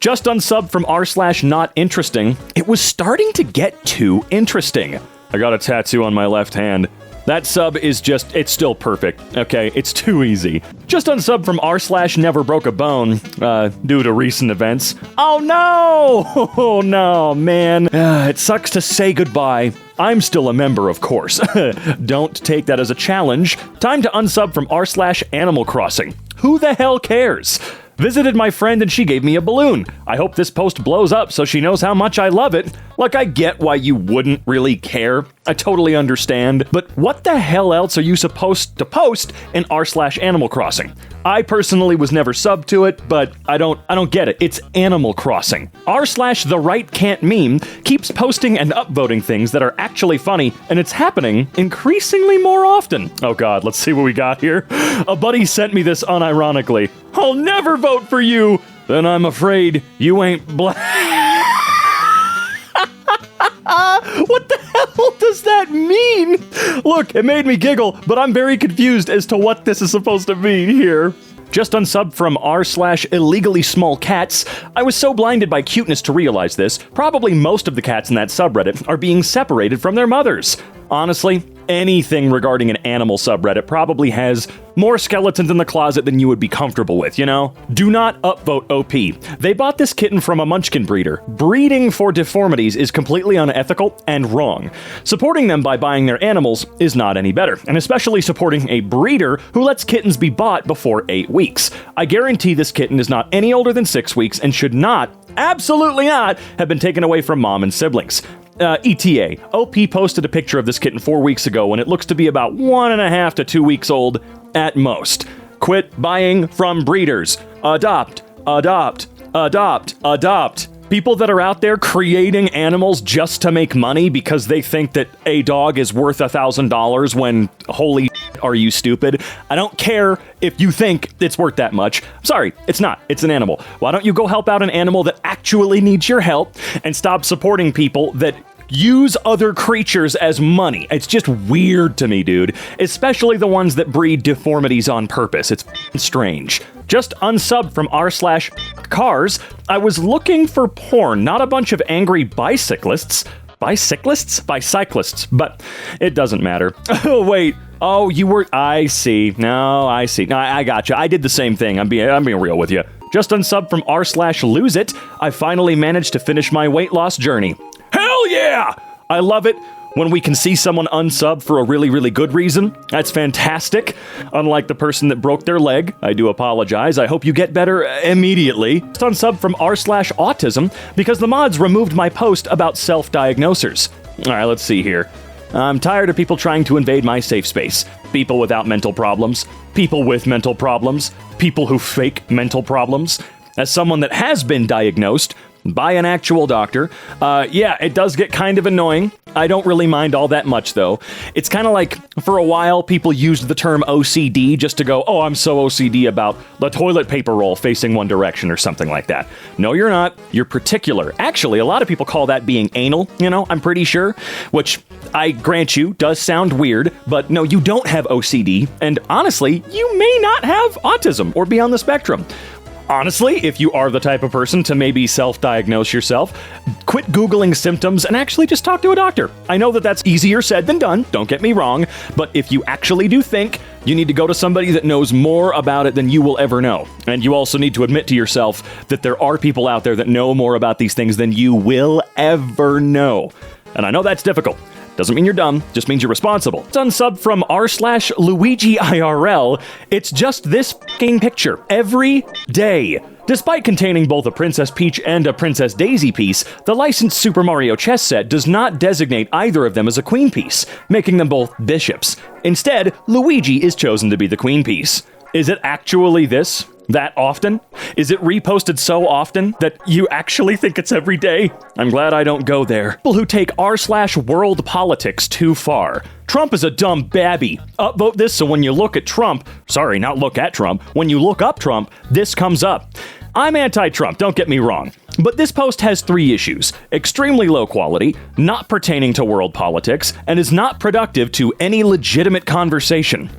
Just unsubbed from r/notinteresting. It was starting to get too interesting. I got a tattoo on my left hand. That sub is just, it's still perfect. Okay, it's too easy. Just unsubbed from r/neverbrokeabone, due to recent events. Oh no! Oh no, man. It sucks to say goodbye. I'm still a member, of course. Don't take that as a challenge. Time to unsub from r/Animal Crossing. Who the hell cares? Visited my friend and she gave me a balloon. I hope this post blows up so she knows how much I love it. Like, I get why you wouldn't really care. I totally understand. But what the hell else are you supposed to post in r/Animal Crossing? I personally was never subbed to it, but I don't get it. It's Animal Crossing. r/TheRightCan'tMeme keeps posting and upvoting things that are actually funny, and it's happening increasingly more often. Oh god, let's see what we got here. A buddy sent me this unironically. I'll never vote for you! Then I'm afraid you ain't black. What the hell does that mean? Look, it made me giggle, but I'm very confused as to what this is supposed to mean here. Just unsubbed from r/illegally small cats. I was so blinded by cuteness to realize this. Probably most of the cats in that subreddit are being separated from their mothers. Honestly, anything regarding an animal subreddit probably has more skeletons in the closet than you would be comfortable with, you know? Do not upvote OP. They bought this kitten from a munchkin breeder. Breeding for deformities is completely unethical and wrong. Supporting them by buying their animals is not any better, and especially supporting a breeder who lets kittens be bought before 8 weeks. I guarantee this kitten is not any older than 6 weeks and should not, absolutely not, have been taken away from mom and siblings. ETA. OP posted a picture of this kitten 4 weeks ago, and it looks to be about 1.5 to 2 weeks old at most. Quit buying from breeders. Adopt. Adopt. Adopt. Adopt. People that are out there creating animals just to make money because they think that a dog is worth $1,000 when, holy are you stupid? I don't care if you think it's worth that much. Sorry, it's not. It's an animal. Why don't you go help out an animal that actually needs your help and stop supporting people that use other creatures as money? It's just weird to me, dude. Especially the ones that breed deformities on purpose. It's strange. Just unsubbed from r/cars. I was looking for porn, not a bunch of angry bicyclists. Bicyclists, but it doesn't matter. Oh, wait. Oh, you were... I see. No, I see. No, I got you. I did the same thing. I'm being real with you. Just unsubbed from r/lose it. I finally managed to finish my weight loss journey. Hell yeah! I love it when we can see someone unsub for a really, really good reason. That's fantastic. Unlike the person that broke their leg, I do apologize. I hope you get better immediately. Just unsub from r/autism because the mods removed my post about self-diagnosers. Alright, let's see here. I'm tired of people trying to invade my safe space. People without mental problems. People with mental problems. People who fake mental problems. As someone that has been diagnosed by an actual doctor, yeah, it does get kind of annoying. I don't really mind all that much, though. It's kind of like, for a while, people used the term OCD just to go, oh, I'm so OCD about the toilet paper roll facing one direction or something like that. No, you're not. You're particular. Actually, a lot of people call that being anal, you know, I'm pretty sure, which, I grant you, does sound weird, but no, you don't have OCD, and honestly, you may not have autism or be on the spectrum. Honestly, if you are the type of person to maybe self-diagnose yourself, quit Googling symptoms and actually just talk to a doctor. I know that that's easier said than done, don't get me wrong, but if you actually do think, you need to go to somebody that knows more about it than you will ever know. And you also need to admit to yourself that there are people out there that know more about these things than you will ever know. And I know that's difficult. Doesn't mean you're dumb, just means you're responsible. It's unsubbed from r/LuigiIRL. It's just this f***ing picture every day. Despite containing both a Princess Peach and a Princess Daisy piece, the licensed Super Mario chess set does not designate either of them as a queen piece, making them both bishops. Instead, Luigi is chosen to be the queen piece. Is it actually this? That often? Is it reposted so often that you actually think it's every day? I'm glad I don't go there. People who take r/world politics too far. Trump is a dumb babby. Upvote this so when you look at Trump, sorry, not look at Trump, when you look up Trump, this comes up. I'm anti-Trump, don't get me wrong. But this post has 3 issues. Extremely low quality, not pertaining to world politics, and is not productive to any legitimate conversation.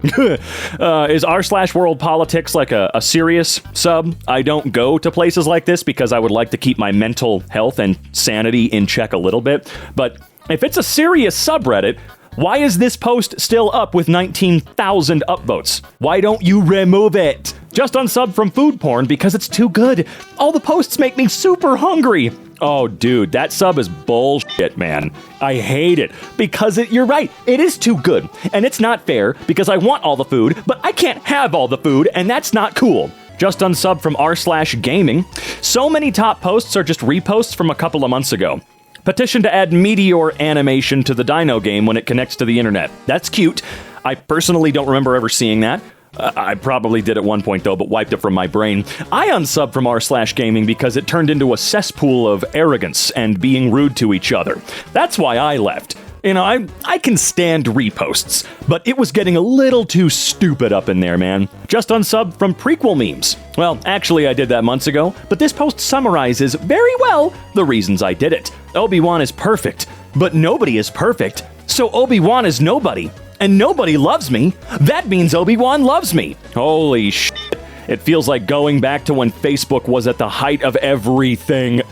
Is r/world politics like a serious sub? I don't go to places like this because I would like to keep my mental health and sanity in check a little bit. But if it's a serious subreddit, why is this post still up with 19,000 upvotes? Why don't you remove it? Just unsub from food porn because it's too good. All the posts make me super hungry. Oh, dude, that sub is bullshit, man. I hate it because you're right. It is too good. And it's not fair because I want all the food, but I can't have all the food, and that's not cool. Just unsub from r/gaming. So many top posts are just reposts from a couple of months ago. Petition to add meteor animation to the dino game when it connects to the internet. That's cute. I personally don't remember ever seeing that. I probably did at one point, though, but wiped it from my brain. I unsubbed from r/gaming because it turned into a cesspool of arrogance and being rude to each other. That's why I left. You know, I can stand reposts, but it was getting a little too stupid up in there, man. Just unsubbed from prequel memes. Well, actually, I did that months ago, but this post summarizes very well the reasons I did it. Obi-Wan is perfect, but nobody is perfect, so Obi-Wan is nobody. And nobody loves me. That means Obi-Wan loves me. Holy shit. It feels like going back to when Facebook was at the height of everything.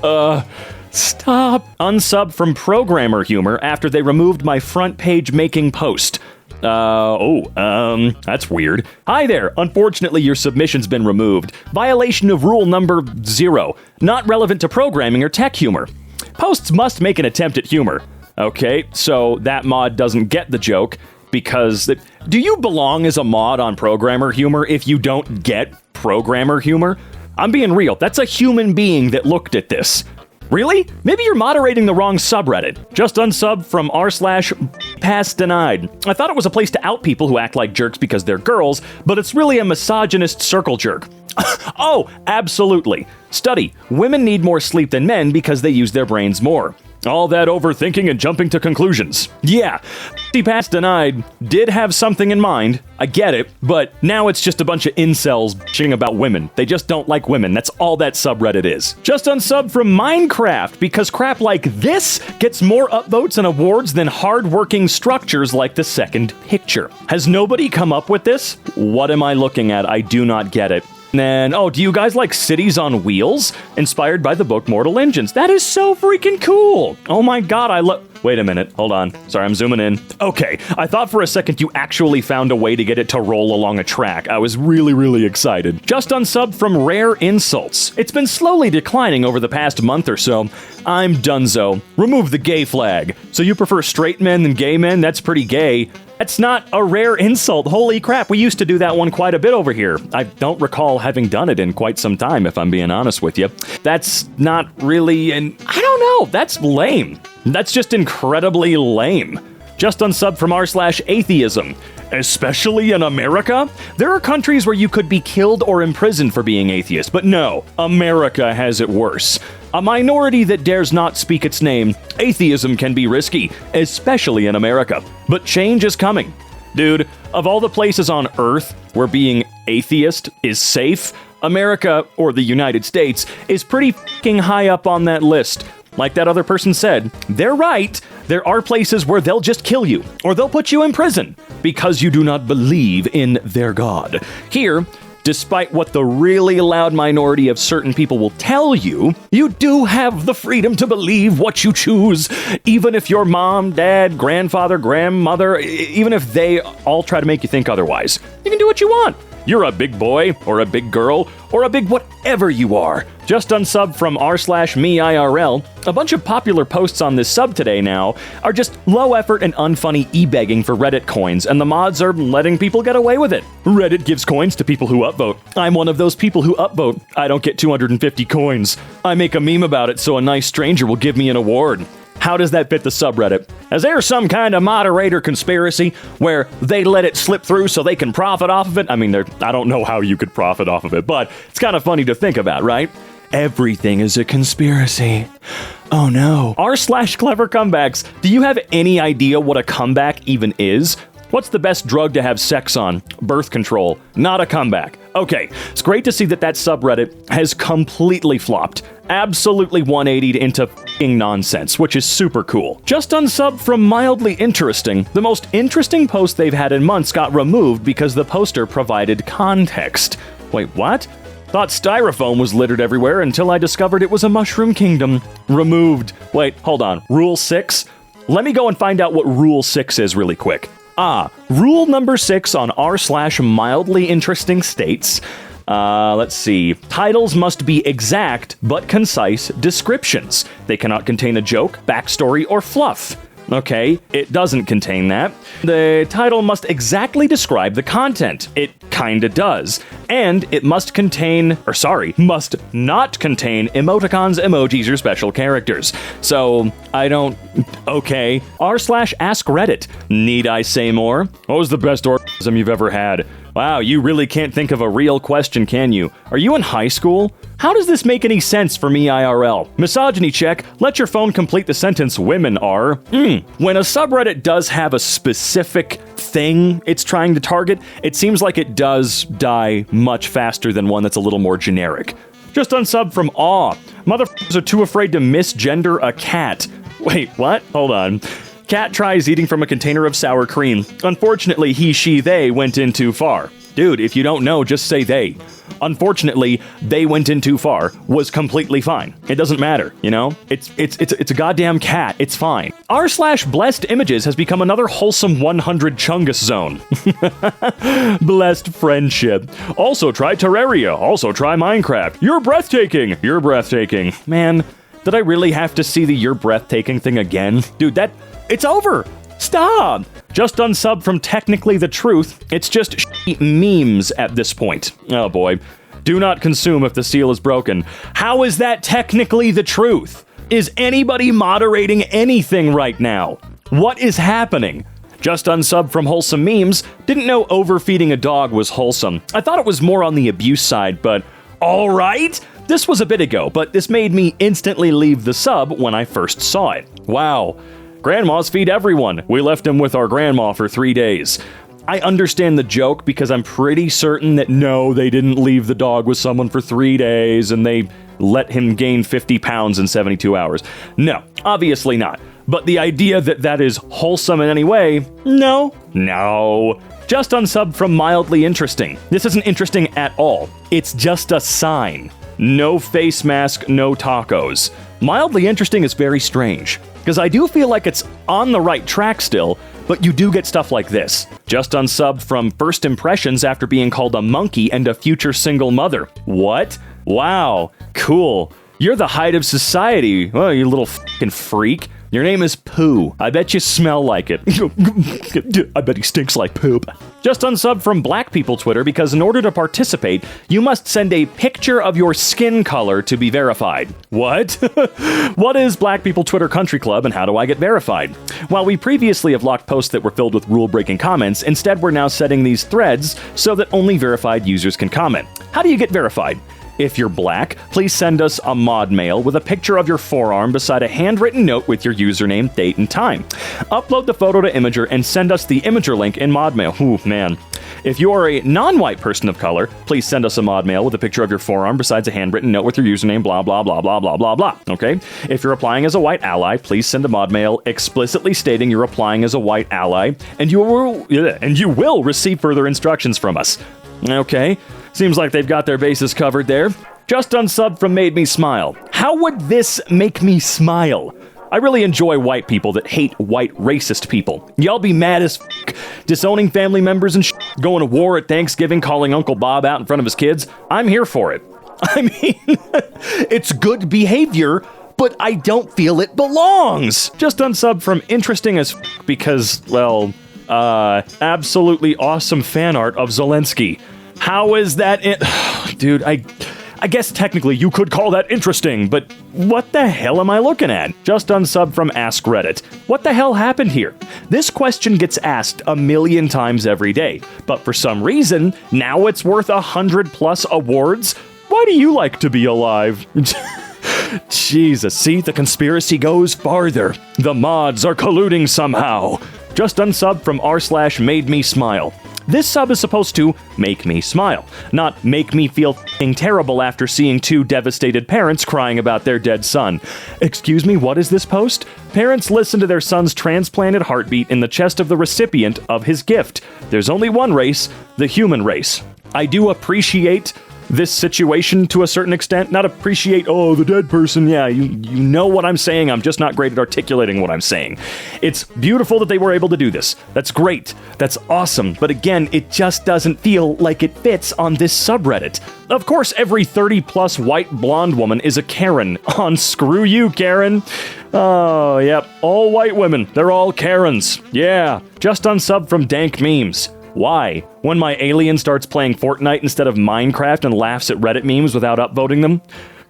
Stop. Unsub from programmer humor after they removed my front page making post. That's weird. Hi there. Unfortunately, your submission's been removed. Violation of rule number 0. Not relevant to programming or tech humor. Posts must make an attempt at humor. Okay, so that mod doesn't get the joke because... Do you belong as a mod on programmer humor if you don't get programmer humor? I'm being real. That's a human being that looked at this. Really? Maybe you're moderating the wrong subreddit. Just unsub from r/pass denied. I thought it was a place to out people who act like jerks because they're girls, but it's really a misogynist circle jerk. Oh, absolutely. Study. Women need more sleep than men because they use their brains more. All that overthinking and jumping to conclusions. Yeah, pass denied did have something in mind. I get it, but now it's just a bunch of incels bitching about women. They just don't like women. That's all that subreddit is. Just unsub from Minecraft because crap like this gets more upvotes and awards than hard-working structures like the second picture. Has nobody come up with this? What am I looking at? I do not get it. And, do you guys like Cities on Wheels? Inspired by the book Mortal Engines. That is so freaking cool. Oh my god, Wait a minute, hold on. Sorry, I'm zooming in. Okay, I thought for a second you actually found a way to get it to roll along a track. I was really, really excited. Just unsub from Rare Insults. It's been slowly declining over the past month or so. I'm donezo. Remove the gay flag. So you prefer straight men than gay men? That's pretty gay. That's not a rare insult. Holy crap, we used to do that one quite a bit over here. I don't recall having done it in quite some time, if I'm being honest with you. That's not really I don't know, that's lame. That's just incredibly lame. Just unsub from r/atheism. Especially in America? There are countries where you could be killed or imprisoned for being atheist, but no, America has it worse. A minority that dares not speak its name, atheism can be risky, especially in America. But change is coming. Dude, of all the places on Earth where being atheist is safe, America, or the United States, is pretty fucking high up on that list. Like that other person said, they're right. There are places where they'll just kill you, or they'll put you in prison, because you do not believe in their God. Here, despite what the really loud minority of certain people will tell you, you do have the freedom to believe what you choose, even if your mom, dad, grandfather, grandmother, even if they all try to make you think otherwise. You can do what you want. You're a big boy, or a big girl, or a big whatever you are. Just unsub from r/meIRL. A bunch of popular posts on this sub today now are just low effort and unfunny e-begging for Reddit coins, and the mods are letting people get away with it. Reddit gives coins to people who upvote. I'm one of those people who upvote. I don't get 250 coins. I make a meme about it so a nice stranger will give me an award. How does that fit the subreddit? Is there some kind of moderator conspiracy where they let it slip through so they can profit off of it? I mean, I don't know how you could profit off of it, but it's kind of funny to think about, right? Everything is a conspiracy. Oh no. r/clever comebacks. Do you have any idea what a comeback even is? What's the best drug to have sex on? Birth control. Not a comeback. Okay, it's great to see that subreddit has completely flopped. Absolutely 180'd into f***ing nonsense, which is super cool. Justunsubbed from Mildly Interesting. The most interesting post they've had in months got removed because the poster provided context. Wait, what? Thought styrofoam was littered everywhere until I discovered it was a mushroom kingdom. Removed. Wait, hold on. Rule 6? Let me go and find out what Rule 6 is really quick. Rule number 6 on r/mildly interesting states... let's see. Titles must be exact but concise descriptions. They cannot contain a joke, backstory, or fluff. Okay, it doesn't contain that. The title must exactly describe the content. It kinda does. And it must not contain emoticons, emojis, or special characters. So, okay. r/ask Reddit. Need I say more? What was the best orgasm you've ever had? Wow, you really can't think of a real question, can you? Are you in high school? How does this make any sense for me IRL? Misogyny check. Let your phone complete the sentence women are. When a subreddit does have a specific thing it's trying to target, it seems like it does die much faster than one that's a little more generic. Justunsubbed from Aw. Motherfuckers are too afraid to misgender a cat. Wait, what? Hold on. Cat tries eating from a container of sour cream. Unfortunately, he, she, they went in too far. Dude, if you don't know, just say they. Unfortunately, they went in too far was completely fine. It doesn't matter, you know? It's a goddamn cat. It's fine. r/blessed images has become another wholesome 100 chungus zone. Blessed friendship. Also try Terraria. Also try Minecraft. You're breathtaking. You're breathtaking. Man, did I really have to see the you're breathtaking thing again? Dude, it's over. Stop! Justunsubbed from Technically the Truth. It's just memes at this point. Oh boy. Do not consume if the seal is broken. How is that technically the truth? Is anybody moderating anything right now? What is happening? Justunsubbed from Wholesome Memes. Didn't know overfeeding a dog was wholesome. I thought it was more on the abuse side, but alright? This was a bit ago, but this made me instantly leave the sub when I first saw it. Wow. Grandmas feed everyone. We left him with our grandma for 3 days. I understand the joke because I'm pretty certain that no, they didn't leave the dog with someone for 3 days and they let him gain 50 pounds in 72 hours. No, obviously not. But the idea that that is wholesome in any way, no. Justunsubbed from Mildly Interesting. This isn't interesting at all. It's just a sign. No face mask, no tacos. Mildly Interesting is very strange, because I do feel like it's on the right track still, but you do get stuff like this. Justunsubbed from First Impressions after being called a monkey and a future single mother. What? Wow. Cool. You're the height of society. Oh, you little f***ing freak. Your name is Pooh. I bet you smell like it. I bet he stinks like poop. Justunsubbed from Black People Twitter because in order to participate, you must send a picture of your skin color to be verified. What? What is Black People Twitter Country Club and how do I get verified? While we previously have locked posts that were filled with rule-breaking comments, instead we're now setting these threads so that only verified users can comment. How do you get verified? If you're black, please send us a mod mail with a picture of your forearm beside a handwritten note with your username, date, and time. Upload the photo to Imager and send us the Imager link in mod mail. Ooh, man. If you are a non-white person of color, please send us a mod mail with a picture of your forearm besides a handwritten note with your username, blah, blah, blah, blah, blah, blah, blah. Okay? If you're applying as a white ally, please send a mod mail explicitly stating you're applying as a white ally, and you will receive further instructions from us. Okay? Seems like they've got their bases covered there. Justunsubbed from Made Me Smile. How would this make me smile? I really enjoy white people that hate white racist people. Y'all be mad as f***, disowning family members and going to war at Thanksgiving, calling Uncle Bob out in front of his kids. I'm here for it. I mean, it's good behavior, but I don't feel it belongs. Justunsubbed from Interesting as f*** because, well, absolutely awesome fan art of Zelensky. How is that Dude, I guess technically you could call that interesting, but what the hell am I looking at? Justunsubbed from Ask Reddit. What the hell happened here? This question gets asked a million times every day, but for some reason, now it's worth 100+ awards? Why do you like to be alive? Jesus, see, the conspiracy goes farther. The mods are colluding somehow. Justunsubbed from r/made me smile. This sub is supposed to make me smile, not make me feel f***ing terrible after seeing two devastated parents crying about their dead son. Excuse me, what is this post? Parents listen to their son's transplanted heartbeat in the chest of the recipient of his gift. There's only one race, the human race. I do appreciate this situation to a certain extent. Not appreciate, oh, the dead person. Yeah, you know what I'm saying. I'm just not great at articulating what I'm saying. It's beautiful that they were able to do this. That's great. That's awesome. But again, it just doesn't feel like it fits on this subreddit. Of course, every 30-plus white blonde woman is a Karen on Screw You, Karen. Oh, yep. All white women. They're all Karens. Yeah. Justunsubbed from dank memes. Why? When my alien starts playing Fortnite instead of Minecraft and laughs at Reddit memes without upvoting them?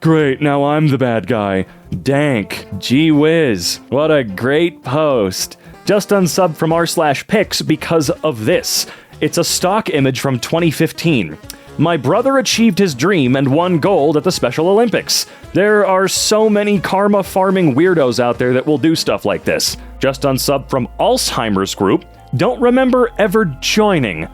Great, now I'm the bad guy. Dank. Gee whiz. What a great post. Justunsubbed from r/pics because of this. It's a stock image from 2015. My brother achieved his dream and won gold at the Special Olympics. There are so many karma farming weirdos out there that will do stuff like this. Justunsubbed from Alzheimer's group. Don't remember ever joining.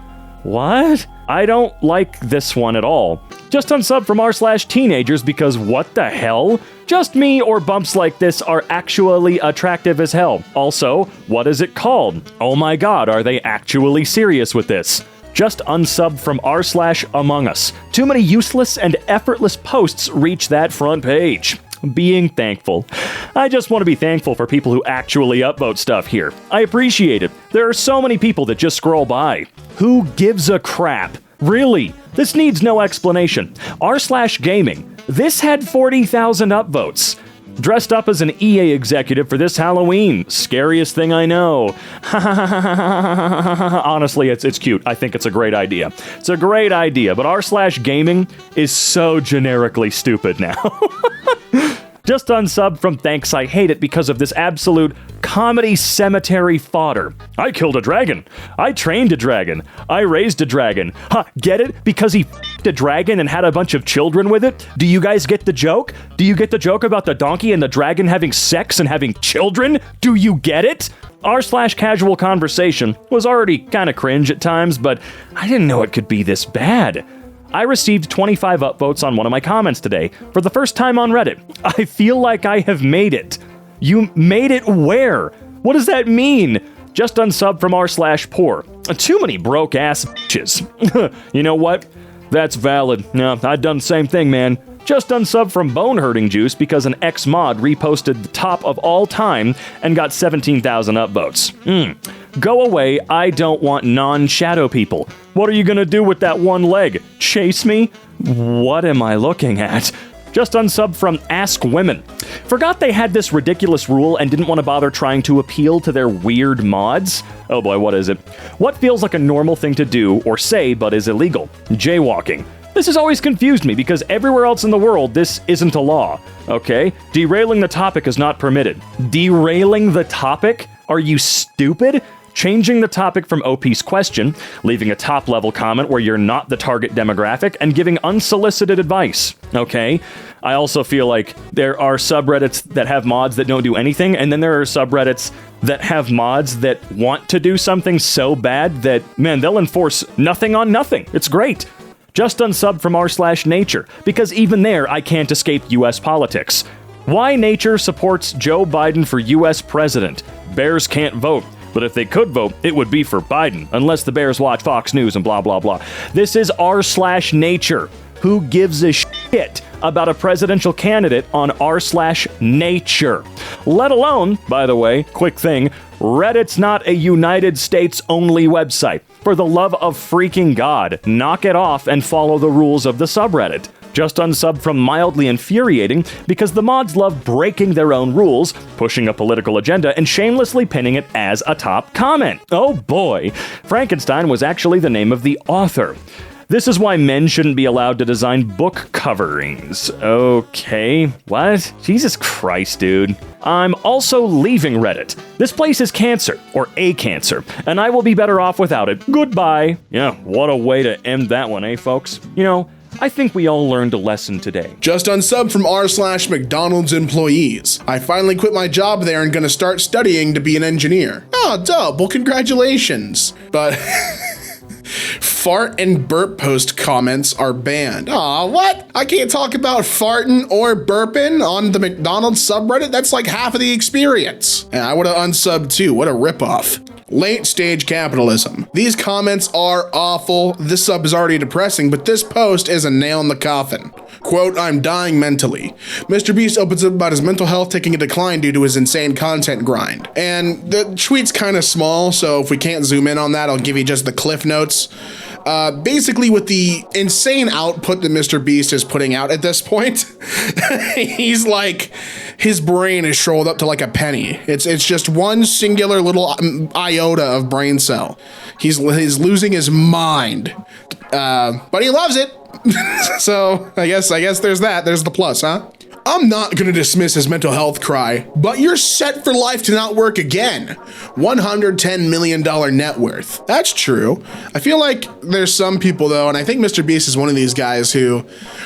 What? I don't like this one at all. Justunsubbed from r/teenagers because what the hell? Just me or bumps like this are actually attractive as hell. Also, what is it called? Oh my god, are they actually serious with this? Justunsubbed from r/Among Us. Too many useless and effortless posts reach that front page. Being thankful. I just want to be thankful for people who actually upvote stuff here. I appreciate it. There are so many people that just scroll by. Who gives a crap? Really? This needs no explanation. r/gaming. This had 40,000 upvotes. Dressed up as an EA executive for this Halloween. Scariest thing I know. Honestly, it's cute. I think it's a great idea. It's a great idea, but r/gaming is so generically stupid now. Justunsubbed from Thanks I Hate It because of this absolute comedy cemetery fodder. I killed a dragon. I trained a dragon. I raised a dragon. Huh, get it? Because he f***ed a dragon and had a bunch of children with it? Do you guys get the joke? Do you get the joke about the donkey and the dragon having sex and having children? Do you get it? r/casual conversation was already kind of cringe at times, but I didn't know it could be this bad. I received 25 upvotes on one of my comments today for the first time on Reddit. I feel like I have made it. You made it where? What does that mean? Justunsubbed from r/poor. Too many broke ass bitches. You know what? That's valid. No, I've done the same thing, man. Justunsubbed from Bone Hurting Juice because an ex-mod reposted the top of all time and got 17,000 upvotes. Go away, I don't want non-shadow people. What are you gonna do with that one leg? Chase me? What am I looking at? Justunsubbed from Ask Women. Forgot they had this ridiculous rule and didn't want to bother trying to appeal to their weird mods? Oh boy, what is it? What feels like a normal thing to do or say but is illegal? Jaywalking. This has always confused me because everywhere else in the world this isn't a law. Okay? Derailing the topic is not permitted. Derailing the topic? Are you stupid? Changing the topic from OP's question, leaving a top-level comment where you're not the target demographic, and giving unsolicited advice. Okay? I also feel like there are subreddits that have mods that don't do anything, and then there are subreddits that have mods that want to do something so bad that, man, they'll enforce nothing on nothing. It's great. Justunsubbed from r/nature, because even there I can't escape US politics. Why nature supports Joe Biden for US president? Bears can't vote. But if they could vote, it would be for Biden, unless the Bears watch Fox News and blah, blah, blah. This is r/nature. Who gives a shit about a presidential candidate on r/nature? Let alone, by the way, quick thing, Reddit's not a United States-only website. For the love of freaking God, knock it off and follow the rules of the subreddit. Justunsubbed from Mildly Infuriating because the mods love breaking their own rules, pushing a political agenda, and shamelessly pinning it as a top comment. Oh boy, Frankenstein was actually the name of the author. This is why men shouldn't be allowed to design book coverings. Okay, what? Jesus Christ, dude. I'm also leaving Reddit. This place is cancer, or a cancer, and I will be better off without it. Goodbye. Yeah, what a way to end that one, eh, folks? You know, I think we all learned a lesson today. Justunsubbed from r/McDonald's employees. I finally quit my job there and gonna start studying to be an engineer. Oh, dope. Well, congratulations. But Fart and burp post comments are banned. Aw, what? I can't talk about farting or burping on the McDonald's subreddit? That's like half of the experience. And I would have unsubbed too. What a ripoff. Late stage capitalism. These comments are awful. This sub is already depressing, but this post is a nail in the coffin. Quote, I'm dying mentally. Mr. Beast opens up about his mental health taking a decline due to his insane content grind. And the tweet's kind of small, so if we can't zoom in on that, I'll give you just the cliff notes. Basically, with the insane output that Mr. Beast is putting out at this point, he's like, his brain is shriveled up to like a penny. It's just one singular little iota of brain cell. He's losing his mind, but he loves it. So I guess there's that. There's the plus, huh? I'm not gonna dismiss his mental health cry, but you're set for life to not work again. $110 million net worth. That's true. I feel like there's some people though, and I think Mr. Beast is one of these guys who,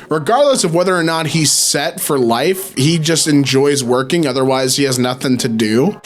regardless of whether or not he's set for life, he just enjoys working, otherwise he has nothing to do.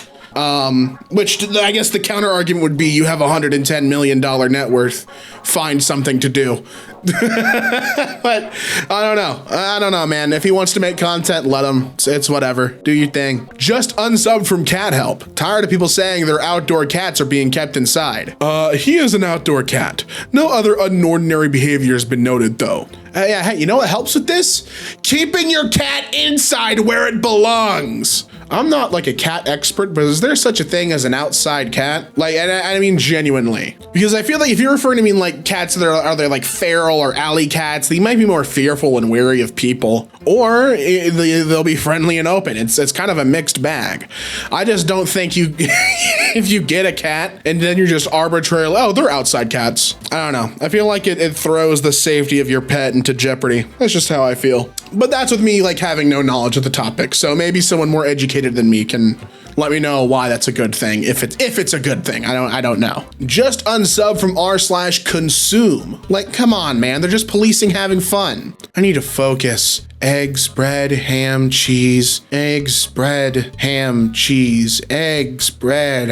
Which I guess the counter argument would be you have $110 million net worth, find something to do. But I don't know, man. If he wants to make content, let him. It's whatever. Do your thing. Just unsubbed from Cat Help. Tired of people saying their outdoor cats are being kept inside. He is an outdoor cat. No other unordinary behavior has been noted though. Yeah, hey, you know what helps with this? Keeping your cat inside where it belongs. I'm not like a cat expert, but is there such a thing as an outside cat? Like, and I mean genuinely, because I feel like if you're referring to like cats that are they like feral or alley cats, they might be more fearful and wary of people, or they'll be friendly and open. It's kind of a mixed bag. I just don't think you, if you get a cat and then you're just arbitrarily, oh, they're outside cats. I don't know. I feel like it throws the safety of your pet into jeopardy. That's just how I feel. But that's with me like having no knowledge of the topic. So maybe someone more educated than me can let me know why that's a good thing. If it's a good thing, I don't know. Just unsub from r/consume. Like, come on, man. They're just policing having fun. I need to focus. Eggs, bread, ham, cheese. Eggs, bread, ham, cheese. Eggs, bread,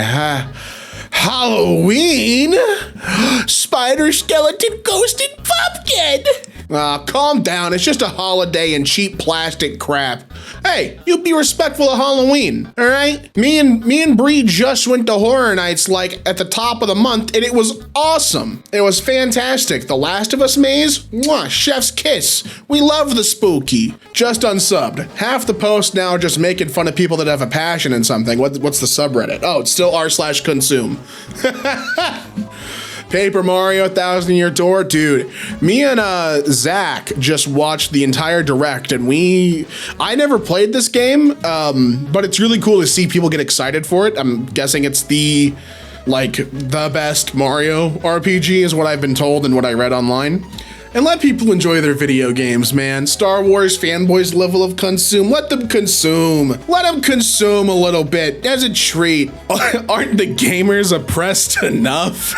Halloween? Spider, skeleton, ghost, and pumpkin. Calm down. It's just a holiday and cheap plastic crap. Hey, you be respectful of Halloween, all right? Me and Bree just went to Horror Nights like at the top of the month, and it was awesome. It was fantastic. The Last of Us maze, mwah, chef's kiss. We love the spooky. Just unsubbed. Half the post now just making fun of people that have a passion in something. What's the subreddit? Oh, it's still r/consume. Paper Mario 1000 Year Door, dude. Me and Zach just watched the entire direct, and I never played this game, but it's really cool to see people get excited for it. I'm guessing it's the best Mario RPG is what I've been told and what I read online. And let people enjoy their video games, man. Star Wars fanboys level of consume. Let them consume. Let them consume a little bit as a treat. Aren't the gamers oppressed enough?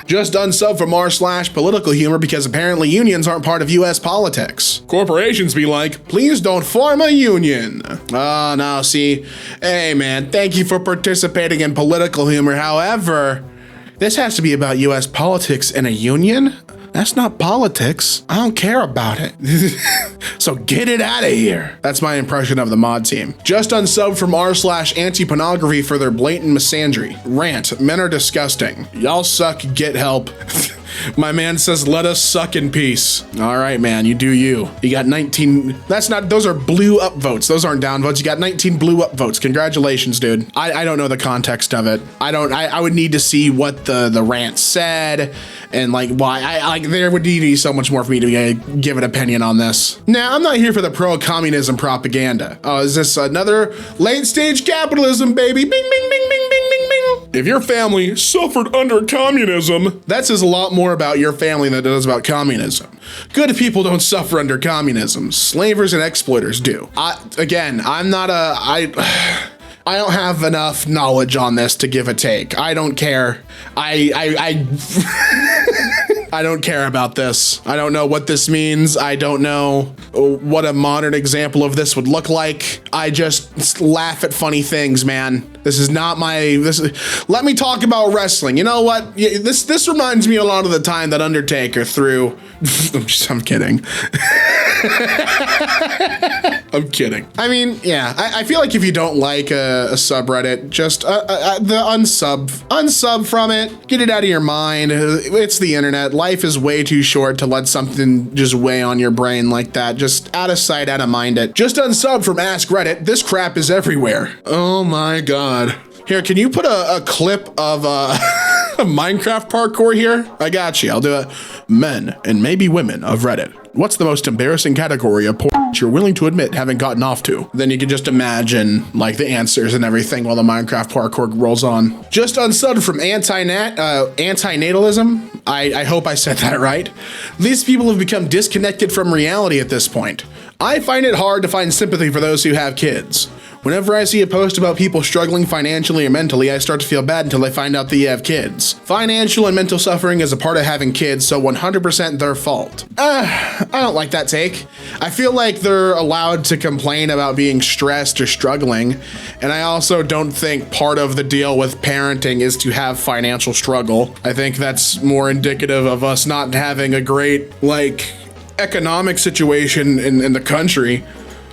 Just unsub from r/political humor because apparently unions aren't part of US politics. Corporations be like, please don't form a union. Oh, no, see. Hey, man, thank you for participating in political humor. However, this has to be about US politics and a union? That's not politics. I don't care about it. So get it out of here. That's my impression of the mod team. Just unsub from r/anti-pornography for their blatant misandry. Rant, men are disgusting. Y'all suck, get help. My man says, let us suck in peace. All right, man, you do you. You got 19, those are blue up votes. Those aren't down votes. You got 19 blue up votes. Congratulations, dude. I don't know the context of it. I would need to see what the rant said and like why. There would need to be so much more for me to give an opinion on this. Now, I'm not here for the pro-communism propaganda. Oh, is this another late stage capitalism, baby? Bing, bing, bing, bing, bing, bing, bing. If your family suffered under communism, that says a lot more about your family than it does about communism. Good people don't suffer under communism. Slavers and exploiters do. I don't have enough knowledge on this to give a take. I don't care. I I don't care about this. I don't know what this means. I don't know what a modern example of this would look like. I just laugh at funny things, man. This is not my, let me talk about wrestling. You know what? This reminds me a lot of the time that Undertaker threw, I'm kidding. I'm kidding. I mean, yeah, I feel like if you don't like a subreddit, just the unsub from it, get it out of your mind. It's the internet. Life is way too short to let something just weigh on your brain like that. Just out of sight, out of mind it. Just unsub from Ask Reddit. This crap is everywhere. Oh my God. Here, can you put a clip of Minecraft parkour here? I got you. I'll do it. Men and maybe women of Reddit. What's the most embarrassing category of porn you're willing to admit having gotten off to? Then you can just imagine like the answers and everything while the Minecraft parkour rolls on. Just unsubbed from antinatalism. I hope I said that right. These people have become disconnected from reality at this point. I find it hard to find sympathy for those who have kids. Whenever I see a post about people struggling financially or mentally, I start to feel bad until I find out that you have kids. Financial and mental suffering is a part of having kids, so 100% their fault. I don't like that take. I feel like they're allowed to complain about being stressed or struggling, and I also don't think part of the deal with parenting is to have financial struggle. I think that's more indicative of us not having a great, like, economic situation in the country,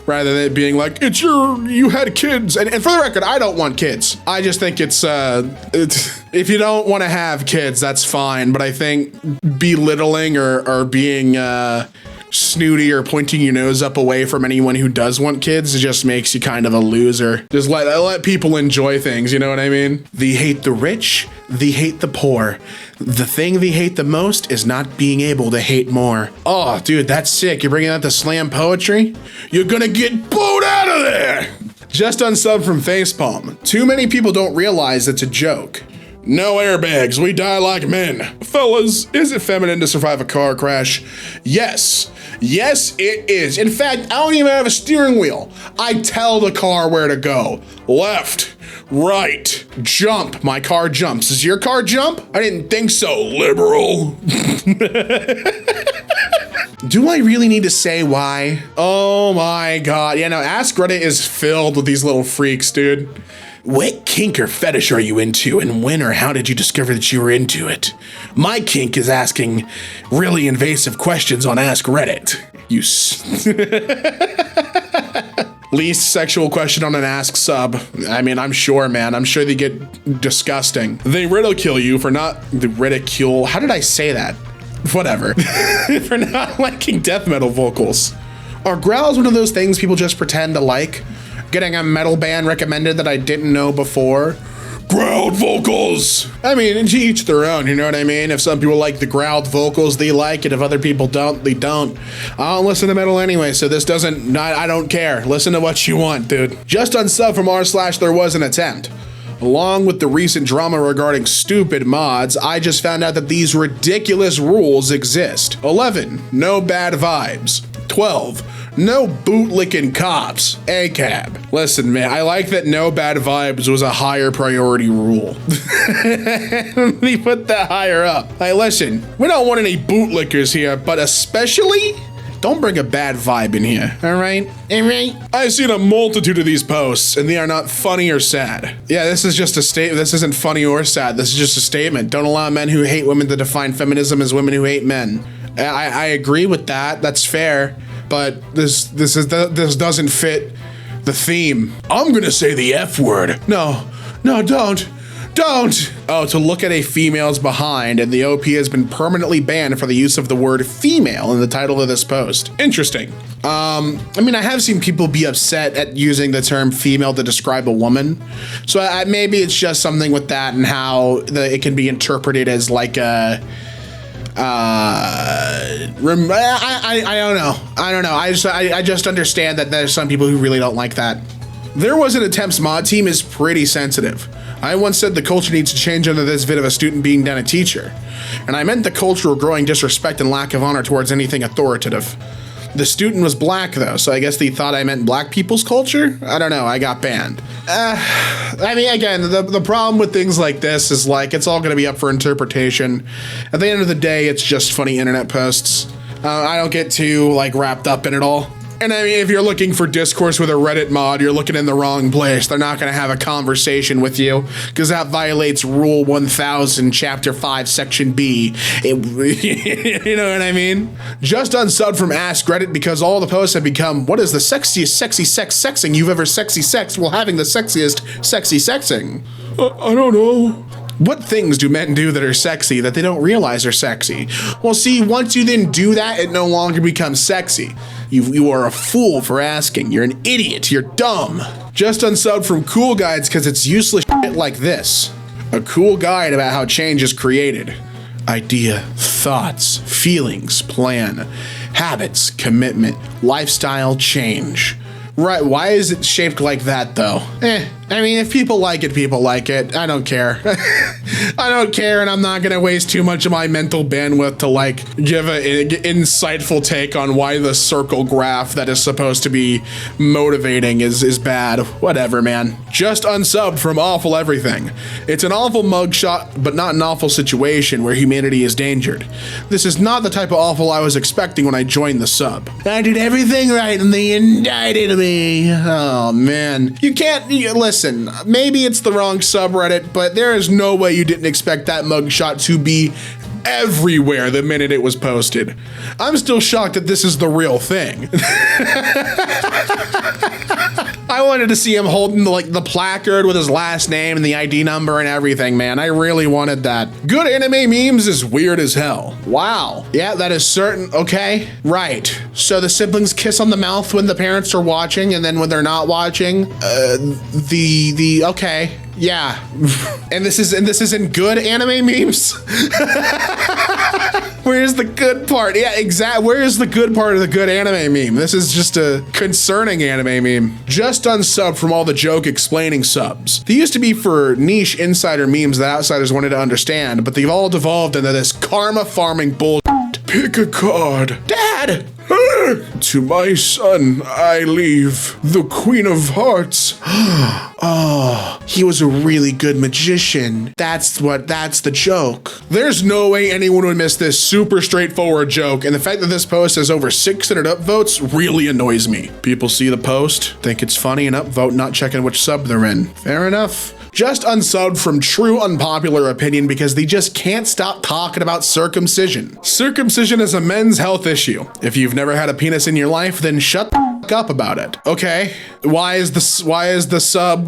rather than it being like, you had kids. And for the record, I don't want kids. I just think it's if you don't want to have kids, that's fine. But I think belittling or being snooty or pointing your nose up away from anyone who does want kids, it just makes you kind of a loser. Just let people enjoy things, you know what I mean? They hate the rich, they hate the poor. The thing they hate the most is not being able to hate more. Oh, dude, that's sick. You're bringing out the slam poetry? You're gonna get booed out of there! Just unsub from Facepalm. Too many people don't realize it's a joke. No airbags, we die like men. Fellas, is it feminine to survive a car crash? Yes. Yes, it is. In fact, I don't even have a steering wheel. I tell the car where to go. Left, right, jump. My car jumps. Does your car jump? I didn't think so, liberal. Do I really need to say why? Oh my God. Yeah, no, Ask Reddit is filled with these little freaks, dude. What kink or fetish are you into, and when or how did you discover that you were into it? My kink is asking really invasive questions on Ask Reddit. Least sexual question on an Ask Sub. I mean, I'm sure, man. I'm sure they get disgusting. They ridicule you for not... How did I say that? Whatever. For not liking death metal vocals. Are growls one of those things people just pretend to like? Getting a metal band recommended that I didn't know before. Growled vocals! I mean, to each their own, you know what I mean? If some people like the growled vocals, they like it. If other people don't, they don't. I don't listen to metal anyway, so this doesn't, I don't care. Listen to what you want, dude. Just unsub from r/there was an attempt. Along with the recent drama regarding stupid mods, I just found out that these ridiculous rules exist. 11, no bad vibes. 12, no bootlicking cops. ACAB. Listen, man, I like that no bad vibes was a higher priority rule. Let me put that higher up. Hey, listen, we don't want any bootlickers here, but especially, don't bring a bad vibe in here, all right? All right? I've seen a multitude of these posts, and they are not funny or sad. Yeah, this is just a statement. This isn't funny or sad. This is just a statement. Don't allow men who hate women to define feminism as women who hate men. I agree with that. That's fair. But this doesn't fit the theme. I'm gonna say the F word. No, don't. Oh, to look at a female's behind, and the OP has been permanently banned for the use of the word female in the title of this post. Interesting. I mean, I have seen people be upset at using the term female to describe a woman. So maybe it's just something with that and how it can be interpreted as like a, I don't know. I just understand that there's some people who really don't like that. There Was an Attempts mod team is pretty sensitive. I once said the culture needs to change under this vid of a student being done a teacher. And I meant the cultural growing disrespect and lack of honor towards anything authoritative. The student was black though, so I guess they thought I meant black people's culture? I don't know, I got banned. I mean, again, the problem with things like this is like, it's all gonna be up for interpretation. At the end of the day, it's just funny internet posts. I don't get too like wrapped up in it all. And I mean, if you're looking for discourse with a Reddit mod, you're looking in the wrong place. They're not going to have a conversation with you because that violates Rule 1000, Chapter 5, Section B. You know what I mean? Just unsubbed from Ask Reddit because all the posts have become, what is the sexiest sexy sex sexing you've ever sexy sexed while having the sexiest sexy sexing? I don't know. What things do men do that are sexy that they don't realize are sexy? Well, see, once you then do that, it no longer becomes sexy. You are a fool for asking. You're an idiot. You're dumb. Just unsubbed from Cool Guides because it's useless shit like this. A cool guide about how change is created. Idea, thoughts, feelings, plan, habits, commitment, lifestyle change. Right, why is it shaped like that though? I mean, if people like it, people like it. I don't care. I don't care, and I'm not gonna waste too much of my mental bandwidth to like give an insightful take on why the circle graph that is supposed to be motivating is bad. Whatever, man. Just unsubbed from Awful Everything. It's an awful mugshot, but not an awful situation where humanity is endangered. This is not the type of awful I was expecting when I joined the sub. I did everything right and they indicted me. Oh man. You can't, listen, maybe it's the wrong subreddit, but there is no way you didn't expect that mugshot to be everywhere the minute it was posted. I'm still shocked that this is the real thing. I wanted to see him holding the placard with his last name and the ID number and everything, man. I really wanted that. Good anime memes is weird as hell. Wow. Yeah, that is certain. Okay, right. So the siblings kiss on the mouth when the parents are watching, and then when they're not watching, okay. Yeah. and this isn't good anime memes? Where's the good part? Yeah, exactly. Where is the good part of the good anime meme? This is just a concerning anime meme. Just unsubbed from all the joke explaining subs. They used to be for niche insider memes that outsiders wanted to understand, but they've all devolved into this karma farming bullshit. Pick a card. Dad! To my son, I leave the Queen of Hearts. Oh, he was a really good magician. That's the joke. There's no way anyone would miss this super straightforward joke, and the fact that this post has over 600 upvotes really annoys me. People see the post, think it's funny, and upvote, not checking which sub they're in. Fair enough. Just unsubbed from True Unpopular Opinion because they just can't stop talking about circumcision. Circumcision is a men's health issue. If you've never had a penis in your life, then shut the fuck up about it. Okay, why is the sub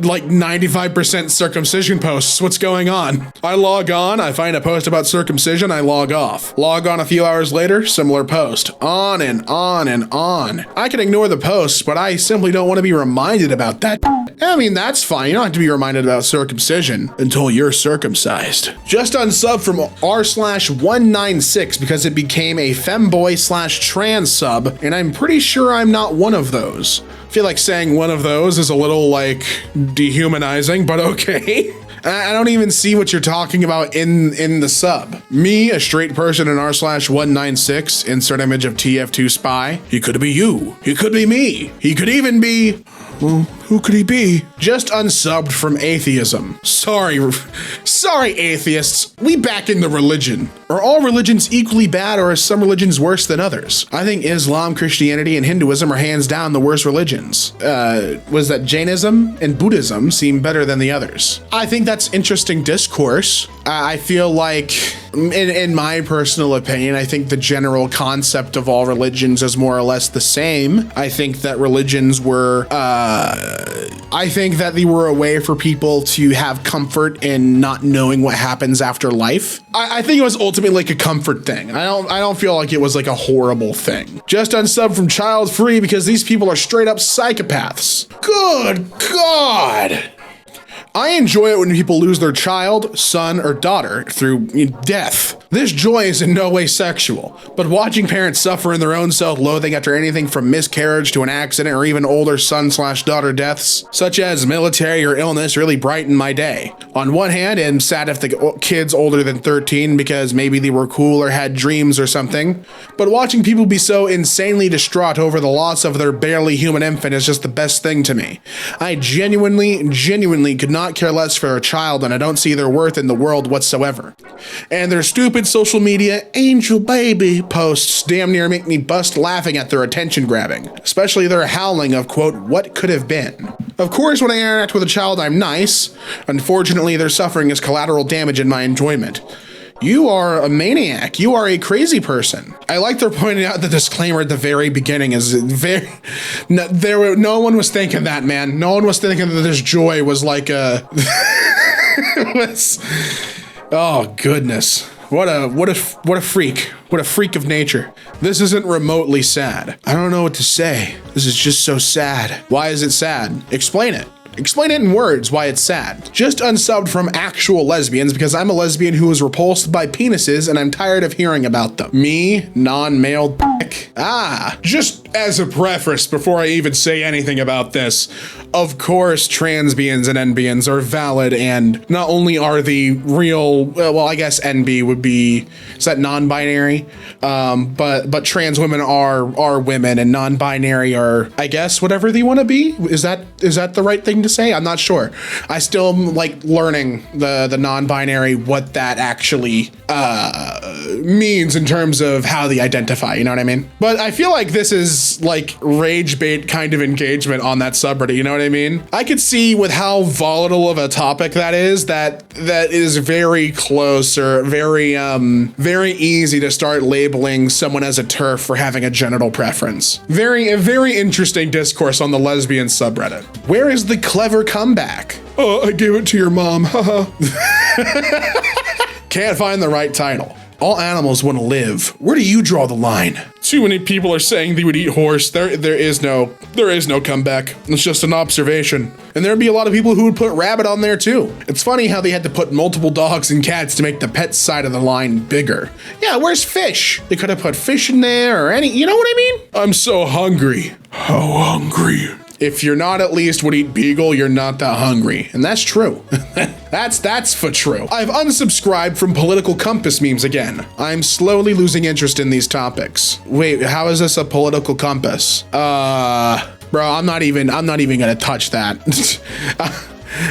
like 95% circumcision posts? What's going on? I log on, I find a post about circumcision, I log off. Log on a few hours later, similar post. On and on and on. I can ignore the posts, but I simply don't want to be reminded about that. I mean, that's fine. You don't have to be reminded about circumcision until you're circumcised. Just unsub from r/196 because it became a femboy/trans sub, and I'm pretty sure I'm not one of those. I feel like saying one of those is a little like dehumanizing, but okay. I don't even see what you're talking about in the sub. Me, a straight person in r/196, insert image of TF2 spy. He could be you. He could be me. He could even be, well, who could he be? Just unsubbed from atheism. Sorry atheists. We back in the religion. Are all religions equally bad, or are some religions worse than others? I think Islam, Christianity, and Hinduism are hands down the worst religions. Was that Jainism and Buddhism seem better than the others? I think that's interesting discourse. I feel like, in my personal opinion, I think the general concept of all religions is more or less the same. I think that religions were, I think that they were a way for people to have comfort in not knowing what happens after life. I think it was ultimately like a comfort thing. I don't feel like it was like a horrible thing. Just unsub from Child Free because these people are straight up psychopaths. Good God. I enjoy it when people lose their child, son, or daughter through death. This joy is in no way sexual, but watching parents suffer in their own self-loathing after anything from miscarriage to an accident or even older son/daughter deaths, such as military or illness, really brighten my day. On one hand, I'm sad if the kid's older than 13 because maybe they were cool or had dreams or something. But watching people be so insanely distraught over the loss of their barely human infant is just the best thing to me. I genuinely could not care less for a child, and I don't see their worth in the world whatsoever. And their stupid social media angel baby posts damn near make me bust laughing at their attention grabbing, especially their howling of, quote, what could have been. Of course, when I interact with a child, I'm nice. Unfortunately, their suffering is collateral damage in my enjoyment. You are a maniac. You are a crazy person. I like they're pointing out the disclaimer at the very beginning is very, no one was thinking that, man. No one was thinking that this joy was like a, oh goodness. What a freak. What a freak of nature. This isn't remotely sad. I don't know what to say. This is just so sad. Why is it sad? Explain it. Explain it in words why it's sad. Just unsubbed from actual lesbians because I'm a lesbian who was repulsed by penises and I'm tired of hearing about them. Me, non-male dick. Just as a preface before I even say anything about this, of course transbians and NBians are valid, and not only are the real, well I guess NB would be, is that non-binary? But trans women are women and non-binary are, I guess, whatever they want to be. Is that the right thing to say? I'm not sure. I still am like learning the non-binary, what that actually means in terms of how they identify, you know what I mean? But I feel like this is like rage bait kind of engagement on that subreddit, you know what I mean? I could see with how volatile of a topic that is very close or very easy to start labeling someone as a TERF for having a genital preference. Very interesting discourse on the lesbian subreddit. Where is the clever comeback? Oh, I gave it to your mom, haha. Can't find the right title. All animals want to live. Where do you draw the line? Too many people are saying they would eat horse. There is no comeback. It's just an observation. And there'd be a lot of people who would put rabbit on there too. It's funny how they had to put multiple dogs and cats to make the pet side of the line bigger. Yeah, where's fish? They could have put fish in there or you know what I mean? I'm so hungry. How hungry? If you're not at least would eat beagle, you're not that hungry. And that's true. That's for true. I've unsubscribed from political compass memes again. I'm slowly losing interest in these topics. Wait, how is this a political compass? Bro, I'm not even gonna touch that.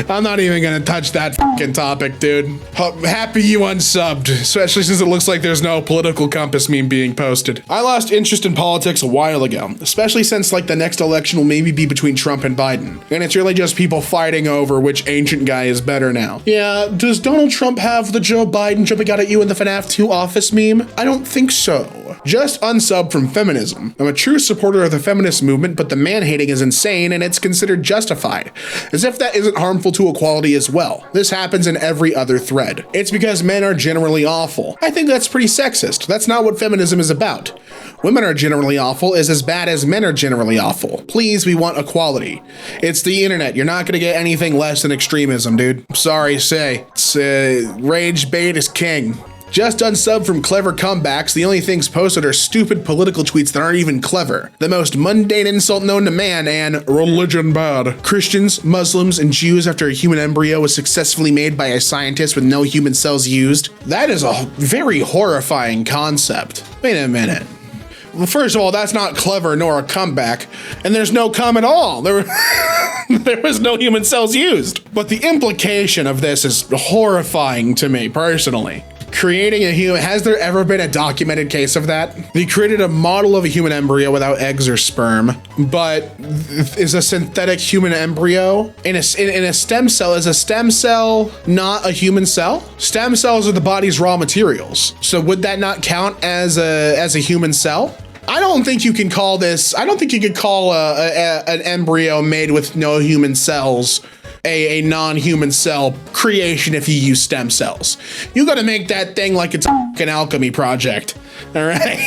I'm not even gonna touch that fucking topic, dude. Happy you unsubbed, especially since it looks like there's no political compass meme being posted. I lost interest in politics a while ago, especially since like the next election will maybe be between Trump and Biden. And it's really just people fighting over which ancient guy is better now. Yeah, does Donald Trump have the Joe Biden jumping out at you in the FNAF 2 office meme? I don't think so. Just unsub from feminism. I'm a true supporter of the feminist movement, but the man-hating is insane and it's considered justified. As if that isn't harmful to equality as well. This happens in every other thread. It's because men are generally awful. I think that's pretty sexist. That's not what feminism is about. Women are generally awful is as bad as men are generally awful. Please, we want equality. It's the internet. You're not gonna get anything less than extremism, dude. I'm sorry to say. It's, rage bait is king. Just unsub from clever comebacks. The only things posted are stupid political tweets that aren't even clever. The most mundane insult known to man and religion bad. Christians, Muslims, and Jews after a human embryo was successfully made by a scientist with no human cells used. That is a very horrifying concept. Wait a minute. Well, first of all, that's not clever nor a comeback, and there's no cum at all. There was no human cells used. But the implication of this is horrifying to me personally. Creating a human, has there ever been a documented case of that? They created a model of a human embryo without eggs or sperm, but is a synthetic human embryo in a stem cell, is a stem cell not a human cell? Stem cells are the body's raw materials. So would that not count as a human cell? I don't think you can call this, I don't think you could call an embryo made with no human cells a non-human cell creation if you use stem cells. You gotta make that thing like it's an alchemy project, all right?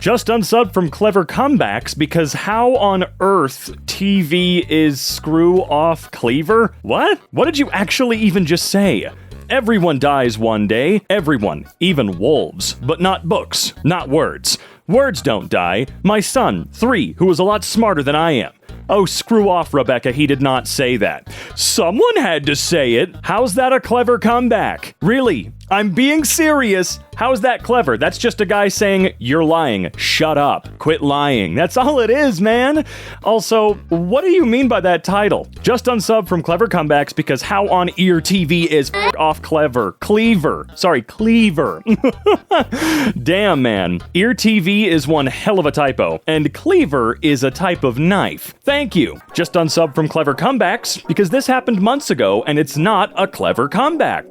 Just unsubbed from clever comebacks because how on earth TV is screw off cleaver? What? What did you actually even just say? Everyone dies one day, everyone, even wolves, but not books, not words. Words don't die. My son, 3, who is a lot smarter than I am. Oh, screw off, Rebecca. He did not say that. Someone had to say it. How's that a clever comeback? Really? I'm being serious. How's that clever? That's just a guy saying, you're lying. Shut up. Quit lying. That's all it is, man. Also, what do you mean by that title? Just unsub from Clever Comebacks because how on ear TV is off clever. Cleaver. Sorry, Cleaver. Damn, man. Ear TV is one hell of a typo, and cleaver is a type of knife. Thank you. Just unsub from Clever Comebacks because this happened months ago and it's not a clever comeback.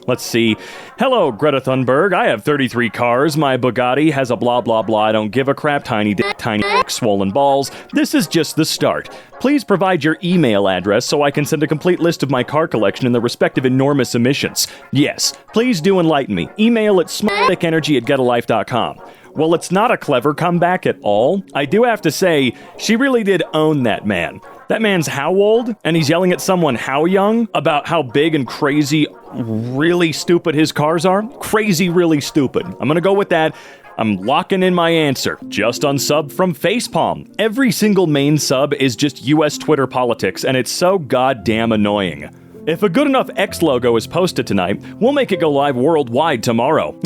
Let's see. Hello, Greta Thunberg. I have 33 cars. My Bugatti has a blah blah blah. I don't give a crap. Tiny dick, swollen balls. This is just the start. Please provide your email address so I can send a complete list of my car collection and the respective enormous emissions. Yes, please do enlighten me. Email at smallthickenergy@getalife.com. Well, it's not a clever comeback at all. I do have to say, she really did own that man. That man's how old? And he's yelling at someone how young about how big and crazy, really stupid his cars are? Crazy, really stupid. I'm gonna go with that. I'm locking in my answer. Just unsub from Facepalm. Every single main sub is just US Twitter politics, and it's so goddamn annoying. If a good enough X logo is posted tonight, we'll make it go live worldwide tomorrow.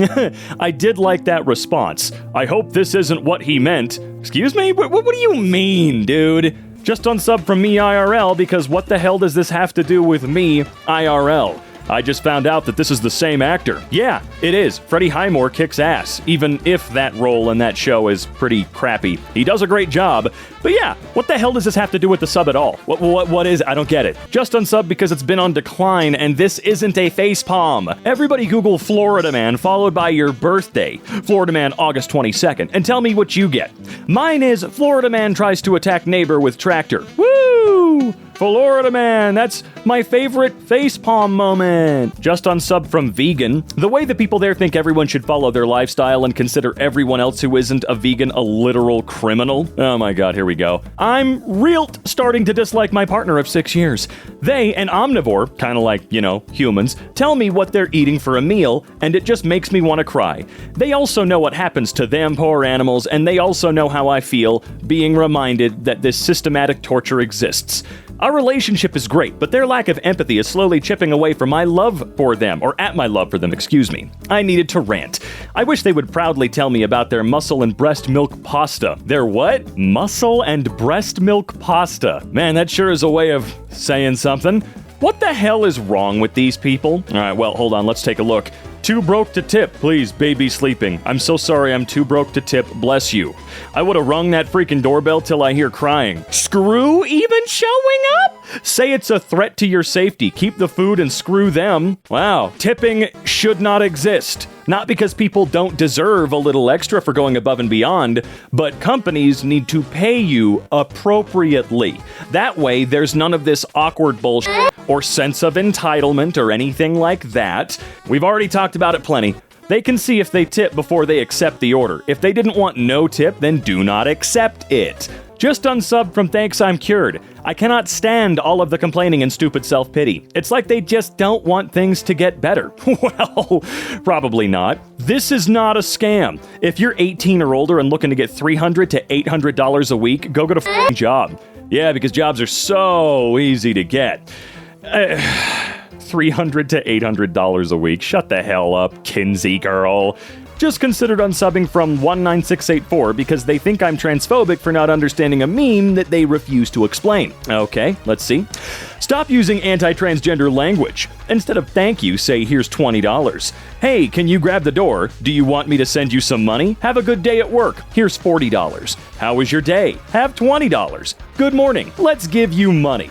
I did like that response. I hope this isn't what he meant. Excuse me? What do you mean, dude? Just unsub from me IRL because what the hell does this have to do with me IRL? I just found out that this is the same actor. Yeah, it is. Freddie Highmore kicks ass, even if that role in that show is pretty crappy. He does a great job. But yeah, what the hell does this have to do with the sub at all? What is it? I don't get it. Just unsub because it's been on decline, and this isn't a facepalm. Everybody Google Florida Man followed by your birthday. Florida Man August 22nd, and tell me what you get. Mine is Florida Man tries to attack neighbor with tractor. Woo! Florida Man, that's my favorite facepalm moment. Just unsub from Vegan. The way the people there think everyone should follow their lifestyle and consider everyone else who isn't a vegan a literal criminal. Oh my god, here we go. I'm real starting to dislike my partner of 6 years. They, an omnivore, kind of like, humans, tell me what they're eating for a meal, and it just makes me want to cry. They also know what happens to them poor animals, and they also know how I feel being reminded that this systematic torture exists. Our relationship is great, but their lack of empathy is slowly chipping away from my love for them, or at my love for them, excuse me. I needed to rant. I wish they would proudly tell me about their muscle and breast milk pasta. Their what? Muscle and breast milk pasta. Man, that sure is a way of saying something. What the hell is wrong with these people? All right, well, hold on, let's take a look. Too broke to tip. Please, baby sleeping. I'm so sorry I'm too broke to tip. Bless you. I would have rung that freaking doorbell till I hear crying. Screw even showing up? Say it's a threat to your safety. Keep the food and screw them. Wow. Tipping should not exist. Not because people don't deserve a little extra for going above and beyond, but companies need to pay you appropriately. That way, there's none of this awkward bullshit or sense of entitlement or anything like that. We've already talked about it plenty. They can see if they tip before they accept the order. If they didn't want no tip, then do not accept it. Just unsub from Thanks I'm Cured. I cannot stand all of the complaining and stupid self-pity. It's like they just don't want things to get better. Well, probably not. This is not a scam. If you're 18 or older and looking to get $300 to $800 a week, go get a f***ing job. Yeah, because jobs are so easy to get. $300 to $800 a week. Shut the hell up, Kinsey girl. Just considered unsubbing from 19684 because they think I'm transphobic for not understanding a meme that they refuse to explain. Okay, let's see. Stop using anti-transgender language. Instead of thank you, say here's $20. Hey, can you grab the door? Do you want me to send you some money? Have a good day at work. Here's $40. How was your day? Have $20. Good morning. Let's give you money.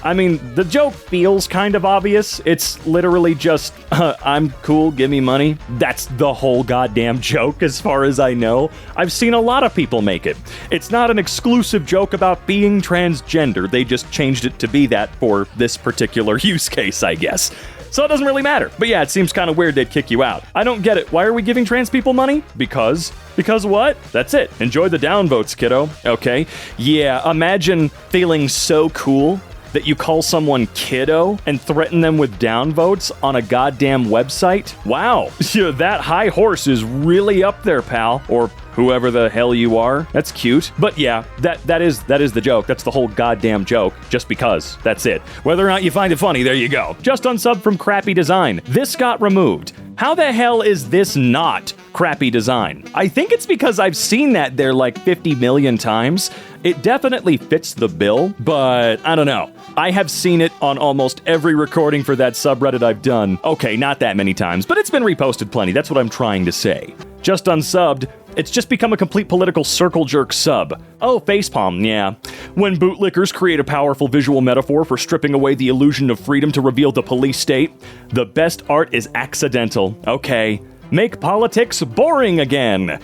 I mean, the joke feels kind of obvious. It's literally just, I'm cool, give me money. That's the whole goddamn joke as far as I know. I've seen a lot of people make it. It's not an exclusive joke about being transgender. They just changed it to be that for this particular use case, I guess. So it doesn't really matter. But yeah, it seems kind of weird they'd kick you out. I don't get it. Why are we giving trans people money? Because what? That's it. Enjoy the downvotes, kiddo. Okay. Yeah, imagine feeling so cool that you call someone kiddo and threaten them with downvotes on a goddamn website? Wow, that high horse is really up there, pal. Or whoever the hell you are. That's cute. But yeah, that is the joke. That's the whole goddamn joke. Just because. That's it. Whether or not you find it funny, there you go. Just unsub from crappy design. This got removed. How the hell is this not crappy design? I think it's because I've seen that there like 50 million times. It definitely fits the bill, but I don't know. I have seen it on almost every recording for that subreddit I've done. Okay, not that many times, but it's been reposted plenty. That's what I'm trying to say. Just unsubbed. It's just become a complete political circle jerk sub. Oh, facepalm, yeah. When bootlickers create a powerful visual metaphor for stripping away the illusion of freedom to reveal the police state, the best art is accidental. Okay. Make politics boring again.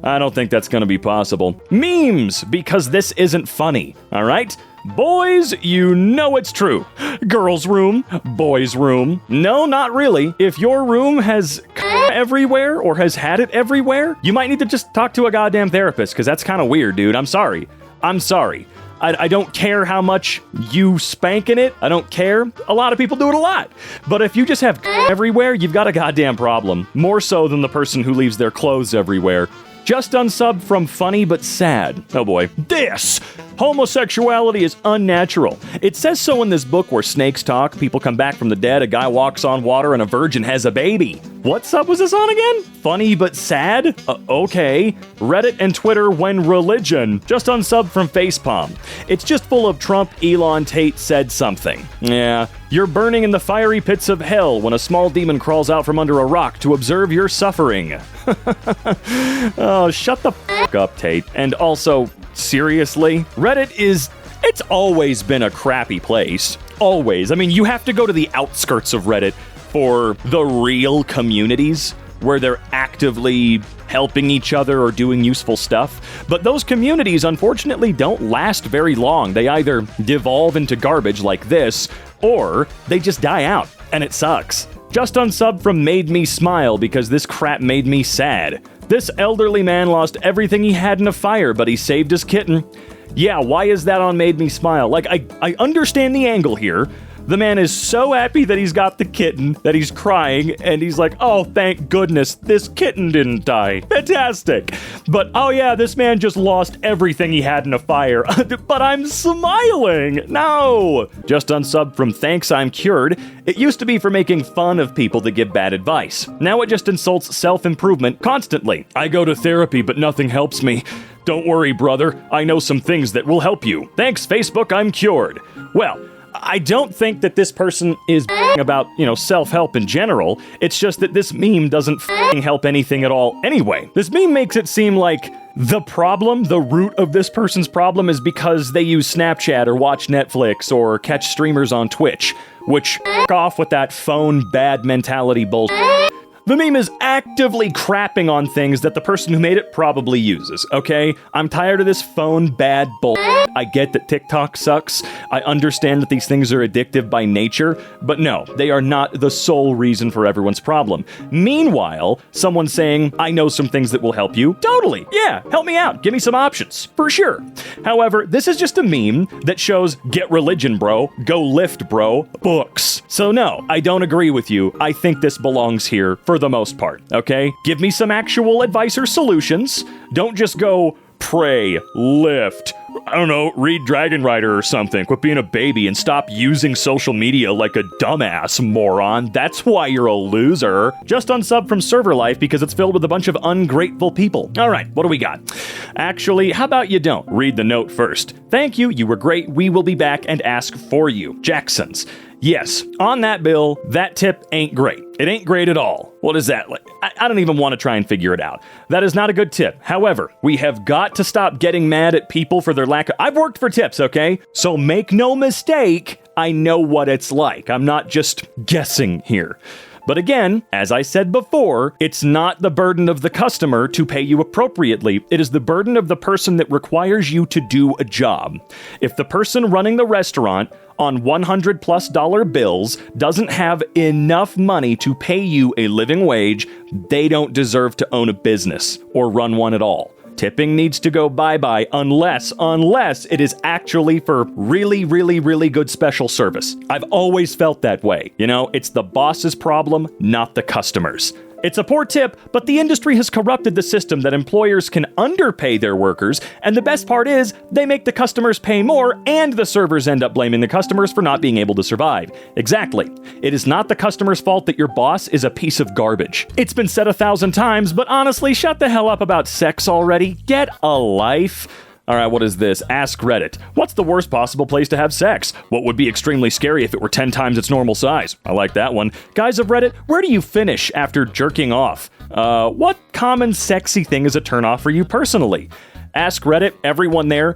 I don't think that's gonna be possible. Memes, because this isn't funny, all right? Boys, you know it's true. Girls' room, boys' room. No, not really. If your room has everywhere or has had it everywhere, you might need to just talk to a goddamn therapist, because that's kind of weird, dude. I'm sorry. I don't care how much you spank in it. I don't care. A lot of people do it a lot. But if you just have everywhere, you've got a goddamn problem. More so than the person who leaves their clothes everywhere. Just unsubbed from funny but sad. Oh boy. This! Homosexuality is unnatural. It says so in this book where snakes talk, people come back from the dead, a guy walks on water, and a virgin has a baby. What sub was this on again? Funny but sad? Okay. Reddit and Twitter when religion. Just unsub from facepalm. It's just full of Trump, Elon, Tate said something. Yeah. You're burning in the fiery pits of hell when a small demon crawls out from under a rock to observe your suffering. Oh, shut the f*** up, Tate. And also, seriously? It's always been a crappy place. Always. I mean, you have to go to the outskirts of Reddit for the real communities where they're actively helping each other or doing useful stuff. But those communities, unfortunately, don't last very long. They either devolve into garbage like this, or they just die out, and it sucks. Just unsub from made me smile because this crap made me sad. This elderly man lost everything he had in a fire, but he saved his kitten. Yeah, why is that on made me smile? Like, I understand the angle here. The man is so happy that he's got the kitten that he's crying, and he's like, oh, thank goodness, this kitten didn't die. Fantastic. But, oh yeah, this man just lost everything he had in a fire. But I'm smiling. No. Just unsub from thanks I'm cured. It used to be for making fun of people that give bad advice. Now it just insults self-improvement constantly. I go to therapy, but nothing helps me. Don't worry, brother. I know some things that will help you. Thanks, Facebook, I'm cured. Well, I don't think that this person is about, self-help in general. It's just that this meme doesn't help anything at all anyway. This meme makes it seem like the root of this person's problem is because they use Snapchat or watch Netflix or catch streamers on Twitch, which off with that phone bad mentality bullshit. The meme is actively crapping on things that the person who made it probably uses, okay? I'm tired of this phone bad bull. I get that TikTok sucks. I understand that these things are addictive by nature, but no, they are not the sole reason for everyone's problem. Meanwhile, someone saying, I know some things that will help you. Totally. Yeah, help me out. Give me some options. For sure. However, this is just a meme that shows, get religion, bro. Go lift, bro. Books. So no, I don't agree with you. I think this belongs here for the most part, okay? Give me some actual advice or solutions. Don't just go pray, lift, I don't know, read Dragon Rider or something. Quit being a baby and stop using social media like a dumbass, moron. That's why you're a loser. Just unsub from server life because it's filled with a bunch of ungrateful people. All right, what do we got? Actually, how about you don't? Read the note first. Thank you, you were great. We will be back and ask for you. Jackson's. Yes, on that bill, that tip ain't great. It ain't great at all. What is that like? I don't even want to try and figure it out. That is not a good tip. However, we have got to stop getting mad at people for their lack of... I've worked for tips, okay? So make no mistake, I know what it's like. I'm not just guessing here. But again, as I said before, it's not the burden of the customer to pay you appropriately. It is the burden of the person that requires you to do a job. If the person running the restaurant on $100+ bills doesn't have enough money to pay you a living wage, they don't deserve to own a business or run one at all. Tipping needs to go bye-bye unless it is actually for really, really, really good special service. I've always felt that way. It's the boss's problem, not the customer's. It's a poor tip, but the industry has corrupted the system that employers can underpay their workers, and the best part is, they make the customers pay more, and the servers end up blaming the customers for not being able to survive. Exactly. It is not the customer's fault that your boss is a piece of garbage. It's been said 1,000 times, but honestly, shut the hell up about sex already. Get a life. Alright, what is this? Ask Reddit. What's the worst possible place to have sex? What would be extremely scary if it were 10 times its normal size? I like that one. Guys of Reddit, where do you finish after jerking off? What common sexy thing is a turnoff for you personally? Ask Reddit, everyone there,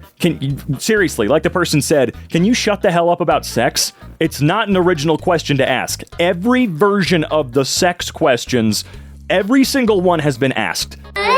seriously, like the person said, can you shut the hell up about sex? It's not an original question to ask. Every version of the sex questions, every single one has been asked.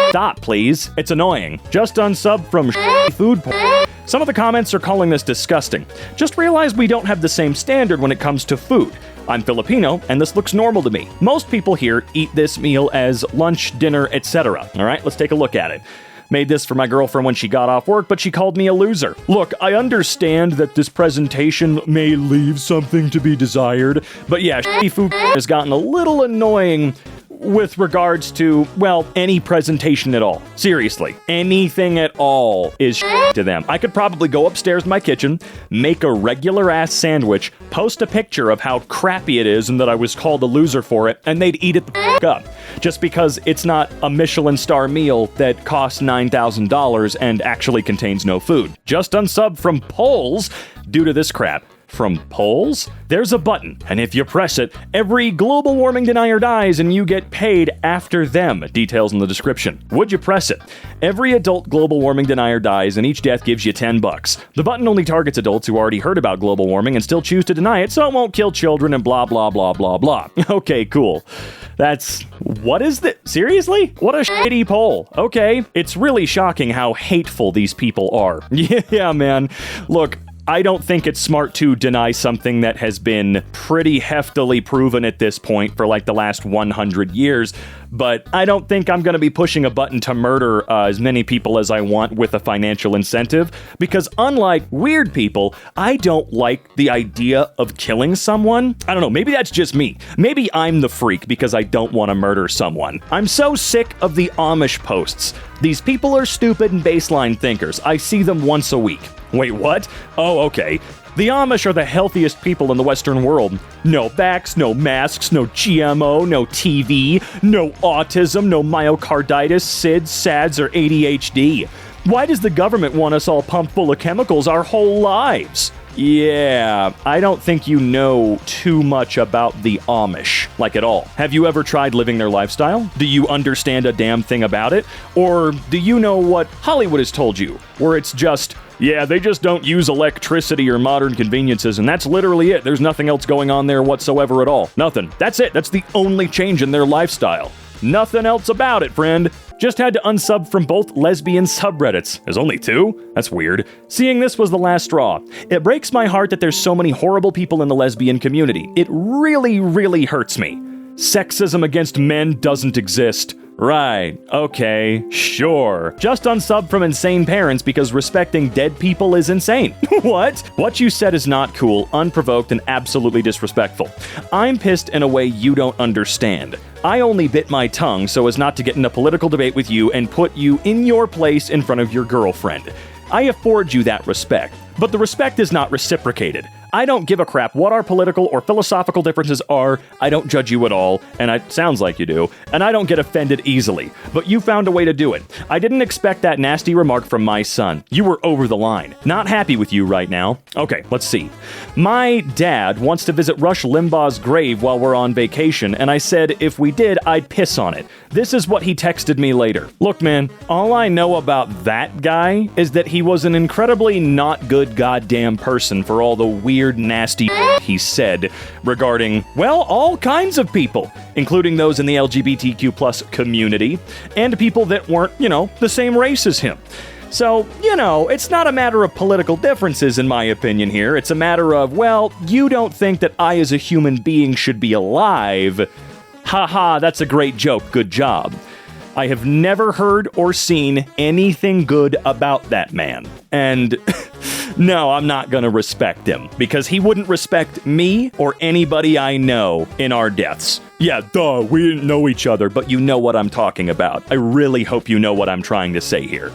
Stop, please. It's annoying. Justunsubbed from food porn. Some of the comments are calling this disgusting. Just realize we don't have the same standard when it comes to food. I'm Filipino, and this looks normal to me. Most people here eat this meal as lunch, dinner, etc. Alright, let's take a look at it. Made this for my girlfriend when she got off work, but she called me a loser. Look, I understand that this presentation may leave something to be desired, but yeah, food has gotten a little annoying with regards to, well, any presentation at all. Seriously, anything at all is to them. I could probably go upstairs to my kitchen, make a regular-ass sandwich, post a picture of how crappy it is and that I was called a loser for it, and they'd eat it the up. Just because it's not a Michelin star meal that costs $9,000 and actually contains no food. Justunsubbed from polls due to this crap. From polls? There's a button, and if you press it, every global warming denier dies and you get paid after them. Details in the description. Would you press it? Every adult global warming denier dies and each death gives you $10. The button only targets adults who already heard about global warming and still choose to deny it, so it won't kill children and blah blah blah blah blah. Okay, cool. What is this? Seriously? What a shitty poll. Okay, it's really shocking how hateful these people are. Yeah, man. Look, I don't think it's smart to deny something that has been pretty heftily proven at this point for like the last 100 years, but I don't think I'm going to be pushing a button to murder as many people as I want with a financial incentive, because unlike weird people, I don't like the idea of killing someone. I don't know, maybe that's just me. Maybe I'm the freak because I don't want to murder someone. I'm so sick of the Amish posts. These people are stupid and baseline thinkers. I see them once a week. Wait, what? Oh, okay. The Amish are the healthiest people in the Western world. No vax, no masks, no GMO, no TV, no autism, no myocarditis, SIDS, SADS, or ADHD. Why does the government want us all pumped full of chemicals our whole lives? Yeah, I don't think you know too much about the Amish, like at all. Have you ever tried living their lifestyle? Do you understand a damn thing about it? Or do you know what Hollywood has told you, where it's just, yeah, they just don't use electricity or modern conveniences, and that's literally it. There's nothing else going on there whatsoever at all. Nothing. That's it. That's the only change in their lifestyle. Nothing else about it, friend. Just had to unsub from both lesbian subreddits. There's only 2? That's weird. Seeing this was the last straw. It breaks my heart that there's so many horrible people in the lesbian community. It really, really hurts me. Sexism against men doesn't exist. Right, okay, sure. Just unsubbed from insane parents because respecting dead people is insane. What? What you said is not cool, unprovoked, and absolutely disrespectful. I'm pissed in a way you don't understand. I only bit my tongue so as not to get in a political debate with you and put you in your place in front of your girlfriend. I afford you that respect, but the respect is not reciprocated. I don't give a crap what our political or philosophical differences are. I don't judge you at all, and it sounds like you do, and I don't get offended easily, but you found a way to do it. I didn't expect that nasty remark from my son. You were over the line. Not happy with you right now. Okay, let's see. My dad wants to visit Rush Limbaugh's grave while we're on vacation, and I said if we did, I'd piss on it. This is what he texted me later. Look, man, all I know about that guy is that he was an incredibly not good goddamn person for all the weird, nasty he said regarding, well, all kinds of people, including those in the LGBTQ plus community, and people that weren't, the same race as him. So, it's not a matter of political differences in my opinion here. It's a matter of, well, you don't think that I as a human being should be alive. Haha, that's a great joke. Good job. I have never heard or seen anything good about that man. And No, I'm not gonna respect him, because he wouldn't respect me or anybody I know in our deaths. Yeah, duh, we didn't know each other, but you know what I'm talking about. I really hope you know what I'm trying to say here.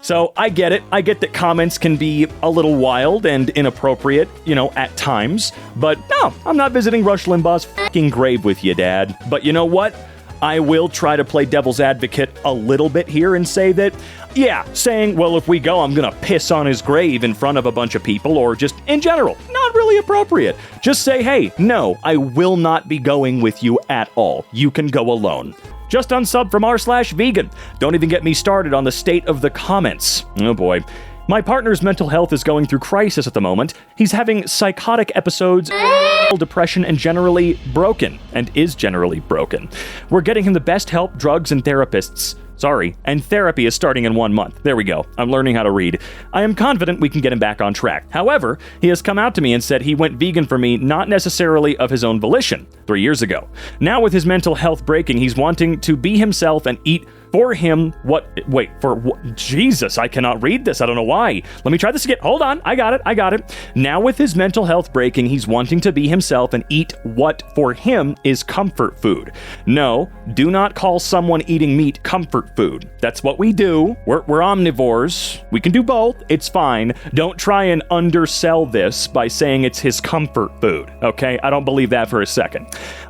So I get it. I get that comments can be a little wild and inappropriate, at times. But no, I'm not visiting Rush Limbaugh's fucking grave with you, Dad. But you know what? I will try to play devil's advocate a little bit here and say that, yeah, saying, well, if we go, I'm gonna piss on his grave in front of a bunch of people, or just in general, not really appropriate. Just say, hey, no, I will not be going with you at all. You can go alone. Justunsubbed from r/vegan. Don't even get me started on the state of the comments. Oh boy. My partner's mental health is going through crisis at the moment. He's having psychotic episodes, depression, and is generally broken. We're getting him the best help, drugs, and therapists. And therapy is starting in 1 month. There we go. I'm learning how to read. I am confident we can get him back on track. However, he has come out to me and said he went vegan for me, not necessarily of his own volition, 3 years ago. Now with his mental health breaking, he's wanting to be himself and eat for him Jesus, I cannot read this. I don't know why. Let me try this again. Hold on. I got it. Now with his mental health breaking, he's wanting to be himself and eat what for him is comfort food. No, do not call someone eating meat comfort food. That's what we do. We're omnivores. We can do both. It's fine. Don't try and undersell this by saying it's his comfort food. Okay? I don't believe that for a second.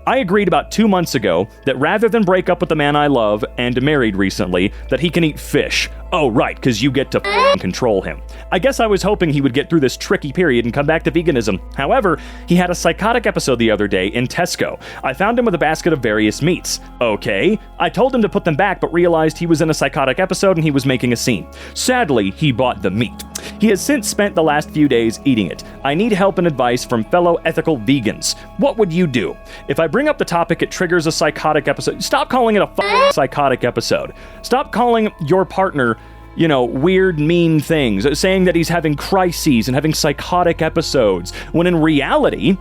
I agreed about 2 months ago that rather than break up with the man I love and married recently, that he can eat fish. Oh, right, because you get to control him. I guess I was hoping he would get through this tricky period and come back to veganism. However, he had a psychotic episode the other day in Tesco. I found him with a basket of various meats. Okay. I told him to put them back, but realized he was in a psychotic episode and he was making a scene. Sadly, he bought the meat. He has since spent the last few days eating it. I need help and advice from fellow ethical vegans. What would you do? If I bring up the topic, it triggers a psychotic episode. Stop calling it a psychotic episode. Stop calling your partner, weird, mean things, saying that he's having crises and having psychotic episodes, when in reality,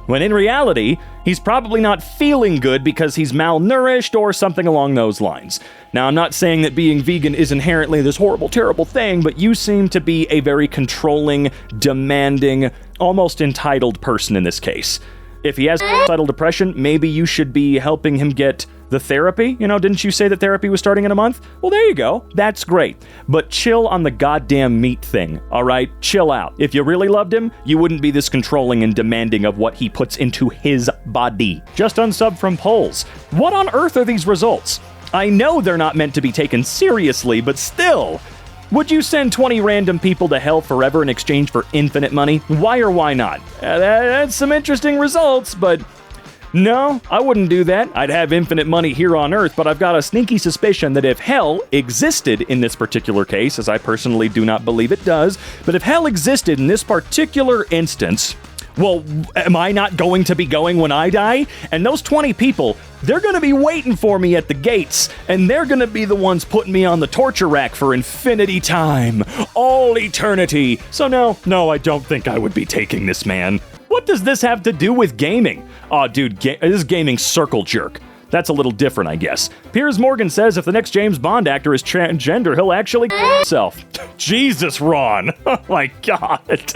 he's probably not feeling good because he's malnourished or something along those lines. Now, I'm not saying that being vegan is inherently this horrible, terrible thing, but you seem to be a very controlling, demanding, almost entitled person in this case. If he has suicidal depression, maybe you should be helping him get the therapy. Didn't you say that therapy was starting in a month? Well, there you go. That's great. But chill on the goddamn meat thing, all right? Chill out. If you really loved him, you wouldn't be this controlling and demanding of what he puts into his body. Justunsubbed from polls. What on earth are these results? I know they're not meant to be taken seriously, but still. Would you send 20 random people to hell forever in exchange for infinite money? Why or why not? That's some interesting results, but no, I wouldn't do that. I'd have infinite money here on Earth, but I've got a sneaky suspicion that if hell existed in this particular case, as I personally do not believe it does, but if hell existed in this particular instance, well, am I not going to be going when I die? And those 20 people, they're going to be waiting for me at the gates, and they're going to be the ones putting me on the torture rack for infinity time. All eternity. So no, I don't think I would be taking this, man. What does this have to do with gaming? Oh, dude, this is gaming circle jerk. That's a little different, I guess. Piers Morgan says if the next James Bond actor is transgender, he'll actually himself. Jesus, Ron. Oh my God.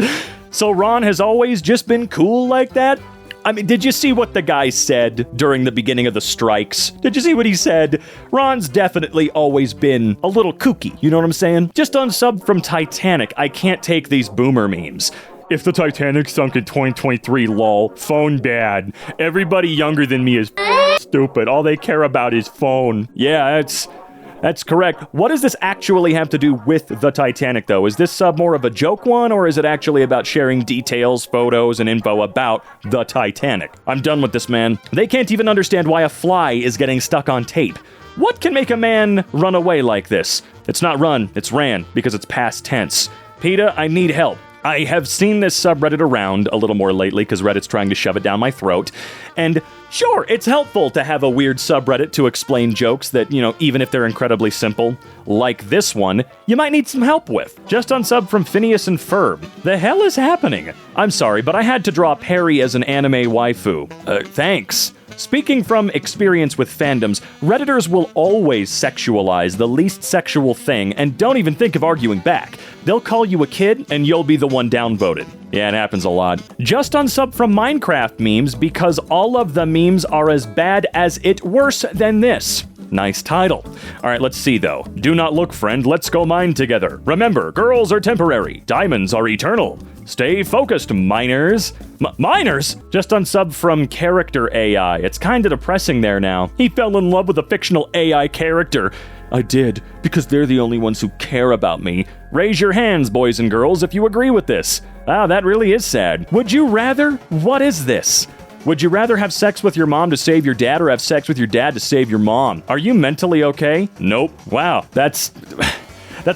So Ron has always just been cool like that? I mean, did you see what the guy said during the beginning of the strikes? Did you see what he said? Ron's definitely always been a little kooky, you know what I'm saying? Justunsubbed from Titanic. I can't take these boomer memes. If the Titanic sunk in 2023, lol, phone bad. Everybody younger than me is stupid. All they care about is phone. Yeah, that's correct. What does this actually have to do with the Titanic, though? Is this sub more of a joke one, or is it actually about sharing details, photos, and info about the Titanic? I'm done with this, man. They can't even understand why a fly is getting stuck on tape. What can make a man run away like this? It's not run, it's ran, because it's past tense. PETA, I need help. I have seen this subreddit around a little more lately because Reddit's trying to shove it down my throat. And sure, it's helpful to have a weird subreddit to explain jokes that, even if they're incredibly simple, like this one, you might need some help with. Justunsubbed from Phineas and Ferb. The hell is happening? I'm sorry, but I had to draw Perry as an anime waifu. Thanks. Speaking from experience with fandoms, Redditors will always sexualize the least sexual thing and don't even think of arguing back. They'll call you a kid and you'll be the one downvoted. Yeah, it happens a lot. Just unsub from Minecraft memes because all of the memes are as bad as it worse than this. Nice title. All right, let's see though. Do not look, friend. Let's go mine together. Remember, girls are temporary. Diamonds are eternal. Stay focused, miners. Miners? Just unsub from Character AI. It's kind of depressing there now. He fell in love with a fictional AI character. I did, because they're the only ones who care about me. Raise your hands, boys and girls, if you agree with this. Wow, that really is sad. Would you rather? What is this? Would you rather have sex with your mom to save your dad or have sex with your dad to save your mom? Are you mentally okay? Nope. Wow, that's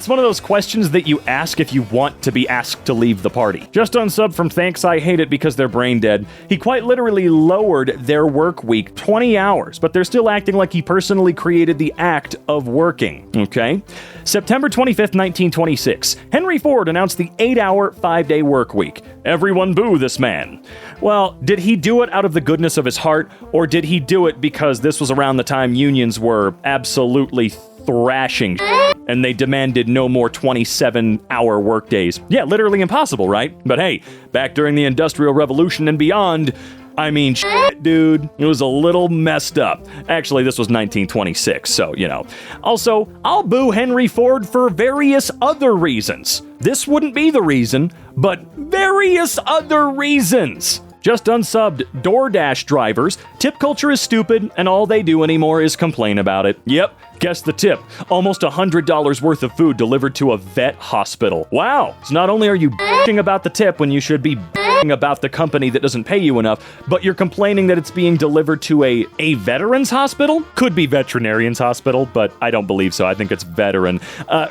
one of those questions that you ask if you want to be asked to leave the party. Just unsub from Thanks I Hate It because they're brain dead. He quite literally lowered their work week 20 hours, but they're still acting like he personally created the act of working, okay? September 25th, 1926. Henry Ford announced the 8-hour, 5-day work week. Everyone boo this man. Well, did he do it out of the goodness of his heart, or did he do it because this was around the time unions were absolutely thrashing and they demanded no more 27-hour workdays? Yeah, literally impossible, right? But hey, back during the Industrial Revolution and beyond, I mean, dude, it was a little messed up. Actually, this was 1926, so, you know. Also, I'll boo Henry Ford for various other reasons. This wouldn't be the reason, but various other reasons. Just unsubbed DoorDash drivers. Tip culture is stupid, and all they do anymore is complain about it. Yep, guess the tip. Almost $100 worth of food delivered to a vet hospital. Wow, so not only are you bitching about the tip when you should be bitching about the company that doesn't pay you enough, but you're complaining that it's being delivered to a veterans hospital? Could be veterinarian's hospital, but I don't believe so. I think it's veteran.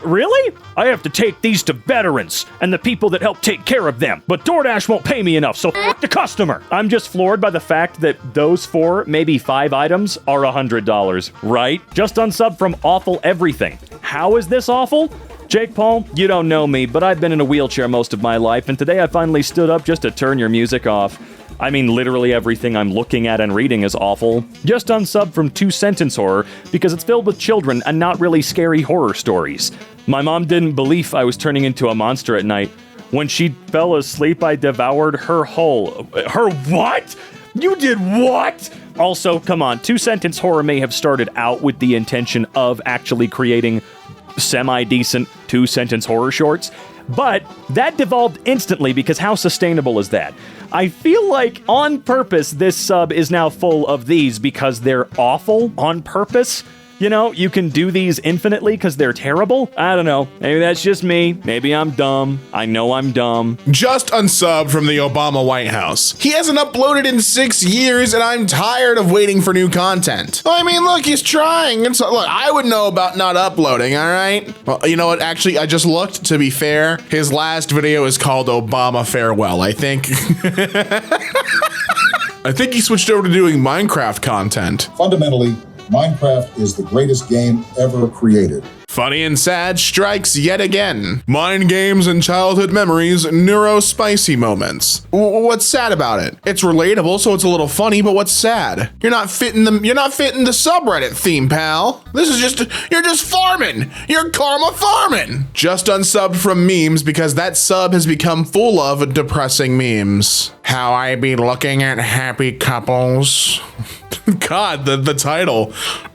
Really? I have to take these to veterans and the people that help take care of them, but DoorDash won't pay me enough, so f*** the customer. I'm just floored by the fact that those 4, maybe 5 items are $100, right? Just unsub from Awful Everything. How is this awful? Jake Paul, you don't know me, but I've been in a wheelchair most of my life, and today I finally stood up just to turn your music off. I mean, literally everything I'm looking at and reading is awful. Just unsub from 2-Sentence Horror because it's filled with children and not really scary horror stories. My mom didn't believe I was turning into a monster at night. When she fell asleep, I devoured her whole... Her what? You did what? Also, come on, 2-Sentence Horror may have started out with the intention of actually creating semi-decent 2-sentence horror shorts, but that devolved instantly because how sustainable is that? I feel like on purpose this sub is now full of these because they're awful on purpose. You know, you can do these infinitely because they're terrible. I don't know. Maybe that's just me. Maybe I'm dumb. I know I'm dumb. Just unsubbed from the Obama White House. He hasn't uploaded in 6 years, and I'm tired of waiting for new content. I mean, look, he's trying. And so, look, I would know about not uploading, all right? Well, you know what? Actually, I just looked. To be fair, his last video is called Obama Farewell, I think. I think he switched over to doing Minecraft content. Fundamentally, Minecraft is the greatest game ever created. Funny and sad strikes yet again. Mind games and childhood memories, neuro-spicy moments. What's sad about it? It's relatable, so it's a little funny, but what's sad? You're not fitting the subreddit theme, pal. This is you're just farming. You're karma farming. Just unsubbed from memes because that sub has become full of depressing memes. How I be looking at happy couples. God, the title.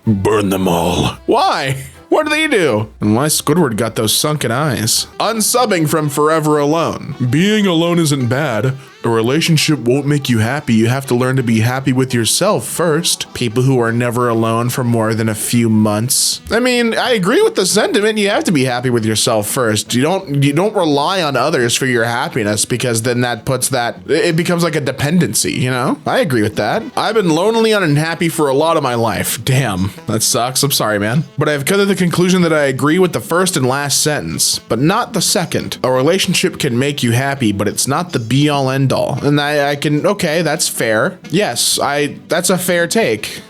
Burn them all. Why? What do they do? And why Squidward got those sunken eyes? Unsubbing from Forever Alone. Being alone isn't bad. A relationship won't make you happy. You have to learn to be happy with yourself first. People who are never alone for more than a few months. I mean, I agree with the sentiment. You have to be happy with yourself first. You don't rely on others for your happiness because then it becomes like a dependency, you know? I agree with that. I've been lonely and unhappy for a lot of my life. Damn, that sucks. I'm sorry, man. But I've come to the conclusion that I agree with the first and last sentence, but not the second. A relationship can make you happy, but it's not the be-all end all. And I can, okay, that's fair. Yes, that's a fair take.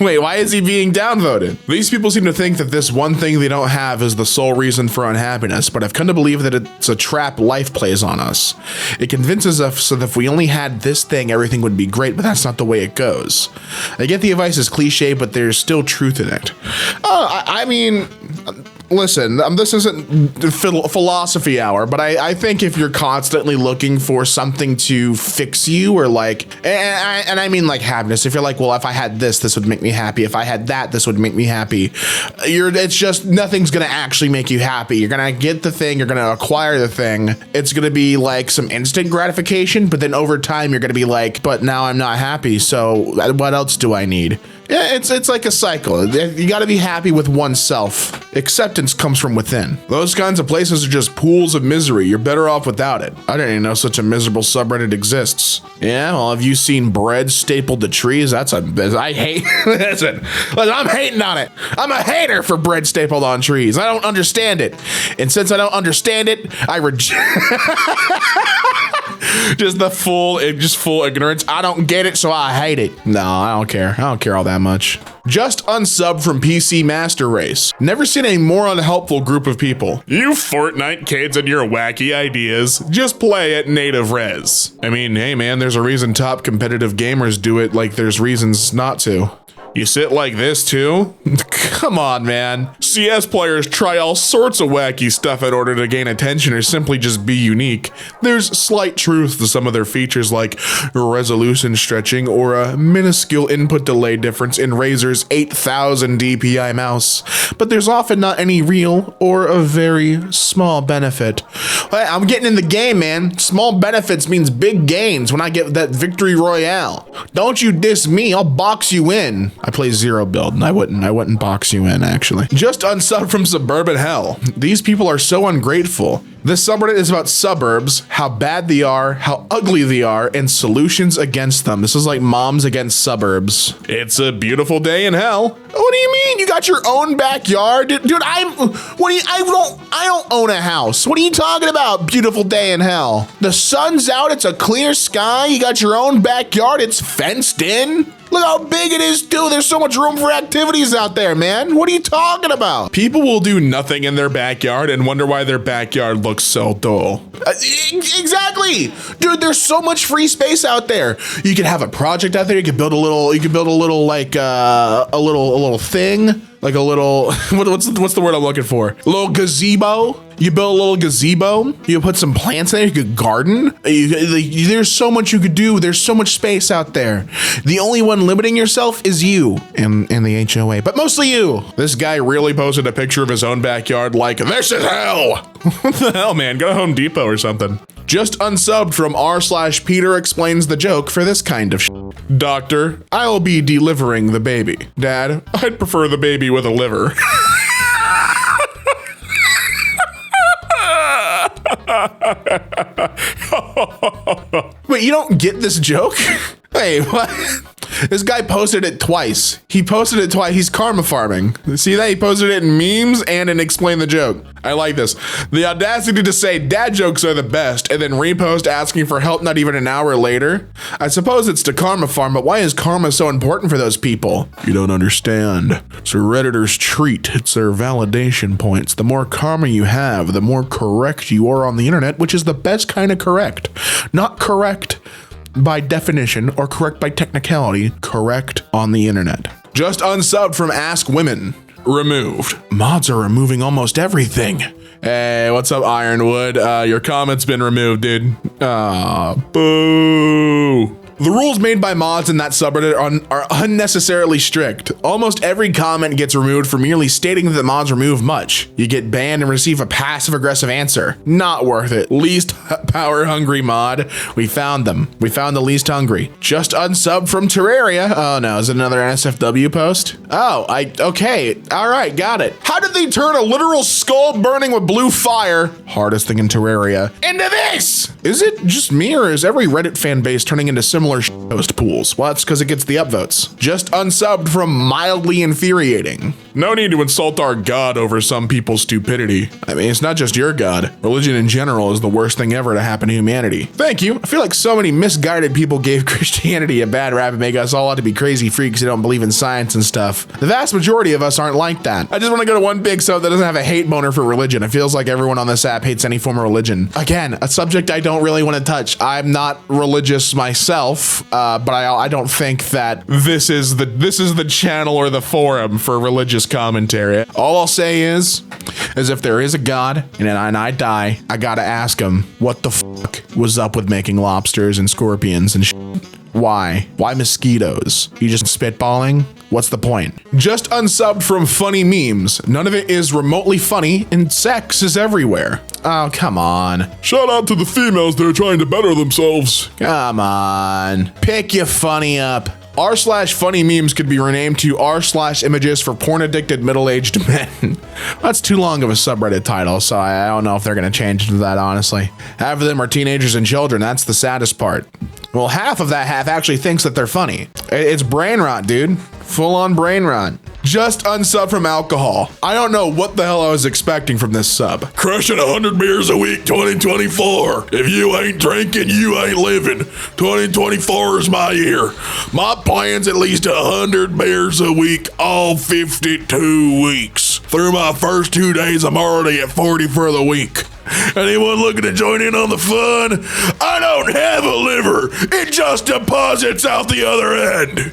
Wait, why is he being downvoted? These people seem to think that this one thing they don't have is the sole reason for unhappiness, but I've come to believe that it's a trap life plays on us. It convinces us so that if we only had this thing, everything would be great, but that's not the way it goes. I get the advice is cliche, but there's still truth in it. I mean, listen, this isn't philosophy hour, but I think if you're constantly looking for something to fix you or like, and I mean like happiness, if you're like, well, if I had this would make me happy. If I had that, this would make me happy. It's just, nothing's going to actually make you happy. You're going to get the thing, you're going to acquire the thing. It's going to be like some instant gratification, but then over time, you're going to be like, but now I'm not happy. So what else do I need? Yeah, it's like a cycle. You got to be happy with oneself. Acceptance comes from within. Those kinds of places are just pools of misery. You're better off without it. I didn't even know such a miserable subreddit exists. Yeah, well, have you seen bread stapled to trees? I hate, listen, I'm hating on it. I'm a hater for bread stapled on trees. I don't understand it. And since I don't understand it, I reject just full ignorance. I don't get it, so I hate it. No, I don't care. I don't care all that much. Just unsubbed from PC Master Race. Never seen a more unhelpful group of people. You Fortnite kids and your wacky ideas. Just play at native res. I mean, hey man, there's a reason top competitive gamers do it like there's reasons not to. You sit like this too? Come on, man. CS players try all sorts of wacky stuff in order to gain attention or simply just be unique. There's slight truth to some of their features like resolution stretching or a minuscule input delay difference in Razer's 8000 DPI mouse, but there's often not any real or a very small benefit. Hey, I'm getting in the game, man. Small benefits means big gains when I get that victory royale. Don't you diss me, I'll box you in. I play zero build and I wouldn't box you in actually. Just unsubbed from suburban hell. These people are so ungrateful. This subreddit is about suburbs, how bad they are, how ugly they are, and solutions against them. This is like moms against suburbs. It's a beautiful day in hell. What do you mean? You got your own backyard? Dude, I don't own a house. What are you talking about? Beautiful day in hell. The sun's out, it's a clear sky, you got your own backyard, it's fenced in. Look how big it is, dude. There's so much room for activities out there, man. What are you talking about? People will do nothing in their backyard and wonder why their backyard looks so dull. Exactly, dude. There's so much free space out there. You could have a project out there. You could build a little like a little thing, like a little what's the word I'm looking for? A little gazebo. You build a little gazebo. You put some plants in there. You could garden. There's so much you could do. There's so much space out there. The only one limiting yourself is you and the HOA, but mostly you. This guy really posted a picture of his own backyard like, this is hell. What the hell, man? Go to Home Depot or something. Just unsubbed from r/Peter explains the joke for this kind of shit. Doctor, I'll be delivering the baby. Dad, I'd prefer the baby with a liver. Wait, you don't get this joke? Wait, what? This guy posted it twice. He posted it twice. He's karma farming. See that? He posted it in memes and in explain the joke. I like this. The audacity to say dad jokes are the best and then repost asking for help not even an hour later. I suppose it's to karma farm, but why is karma so important for those people? You don't understand. It's a Redditor's treat. It's their validation points. The more karma you have, the more correct you are on the internet, which is the best kind of correct. Not correct by definition or correct by technicality, correct on the internet. Just unsubbed from Ask Women. Removed. Mods are removing almost everything. Hey, what's up, Ironwood? Your comment's been removed, dude. Boo. The rules made by mods in that subreddit are unnecessarily strict. Almost every comment gets removed for merely stating that the mods remove much. You get banned and receive a passive-aggressive answer. Not worth it. Least power-hungry mod. We found them. We found the least hungry. Just unsubbed from Terraria. Oh no, is it another NSFW post? Oh, okay. All right, got it. How did they turn a literal skull burning with blue fire, hardest thing in Terraria, into this? Is it just me or is every Reddit fan base turning into similar similar post pools. Well, that's because it gets the upvotes. Just unsubbed from mildly infuriating. No need to insult our God over some people's stupidity. I mean, it's not just your God. Religion in general is the worst thing ever to happen to humanity. Thank you. I feel like so many misguided people gave Christianity a bad rap and make us all out to be crazy freaks who don't believe in science and stuff. The vast majority of us aren't like that. I just want to go to one big sub that doesn't have a hate boner for religion. It feels like everyone on this app hates any form of religion. Again, a subject I don't really want to touch. I'm not religious myself, but I don't think that this is the channel or the forum for religious commentary. All I'll say is if there is a God and I die, I gotta ask him what the fuck was up with making lobsters and scorpions and shit. Why? Why mosquitoes? You just spitballing? What's the point? Just unsubbed from funny memes. None of it is remotely funny and sex is everywhere. Oh, come on. Shout out to the females that are trying to better themselves. Come on. Pick your funny up. r/funny memes could be renamed to r/images for porn addicted middle-aged men. That's too long of a subreddit title, so I don't know if they're gonna change it to that, honestly. Half of them are teenagers and children. That's the saddest part. Well, half of that half actually thinks that they're funny. It's brain rot, dude. Full on brain rot. Just unsub from alcohol. I don't know what the hell I was expecting from this sub. Crushing 100 beers a week, 2024. If you ain't drinking, you ain't living. 2024 is my year. My plan's at least 100 beers a week, all 52 weeks. Through my first 2 days, I'm already at 40 for the week. Anyone looking to join in on the fun? I don't have a liver. It just deposits out the other end.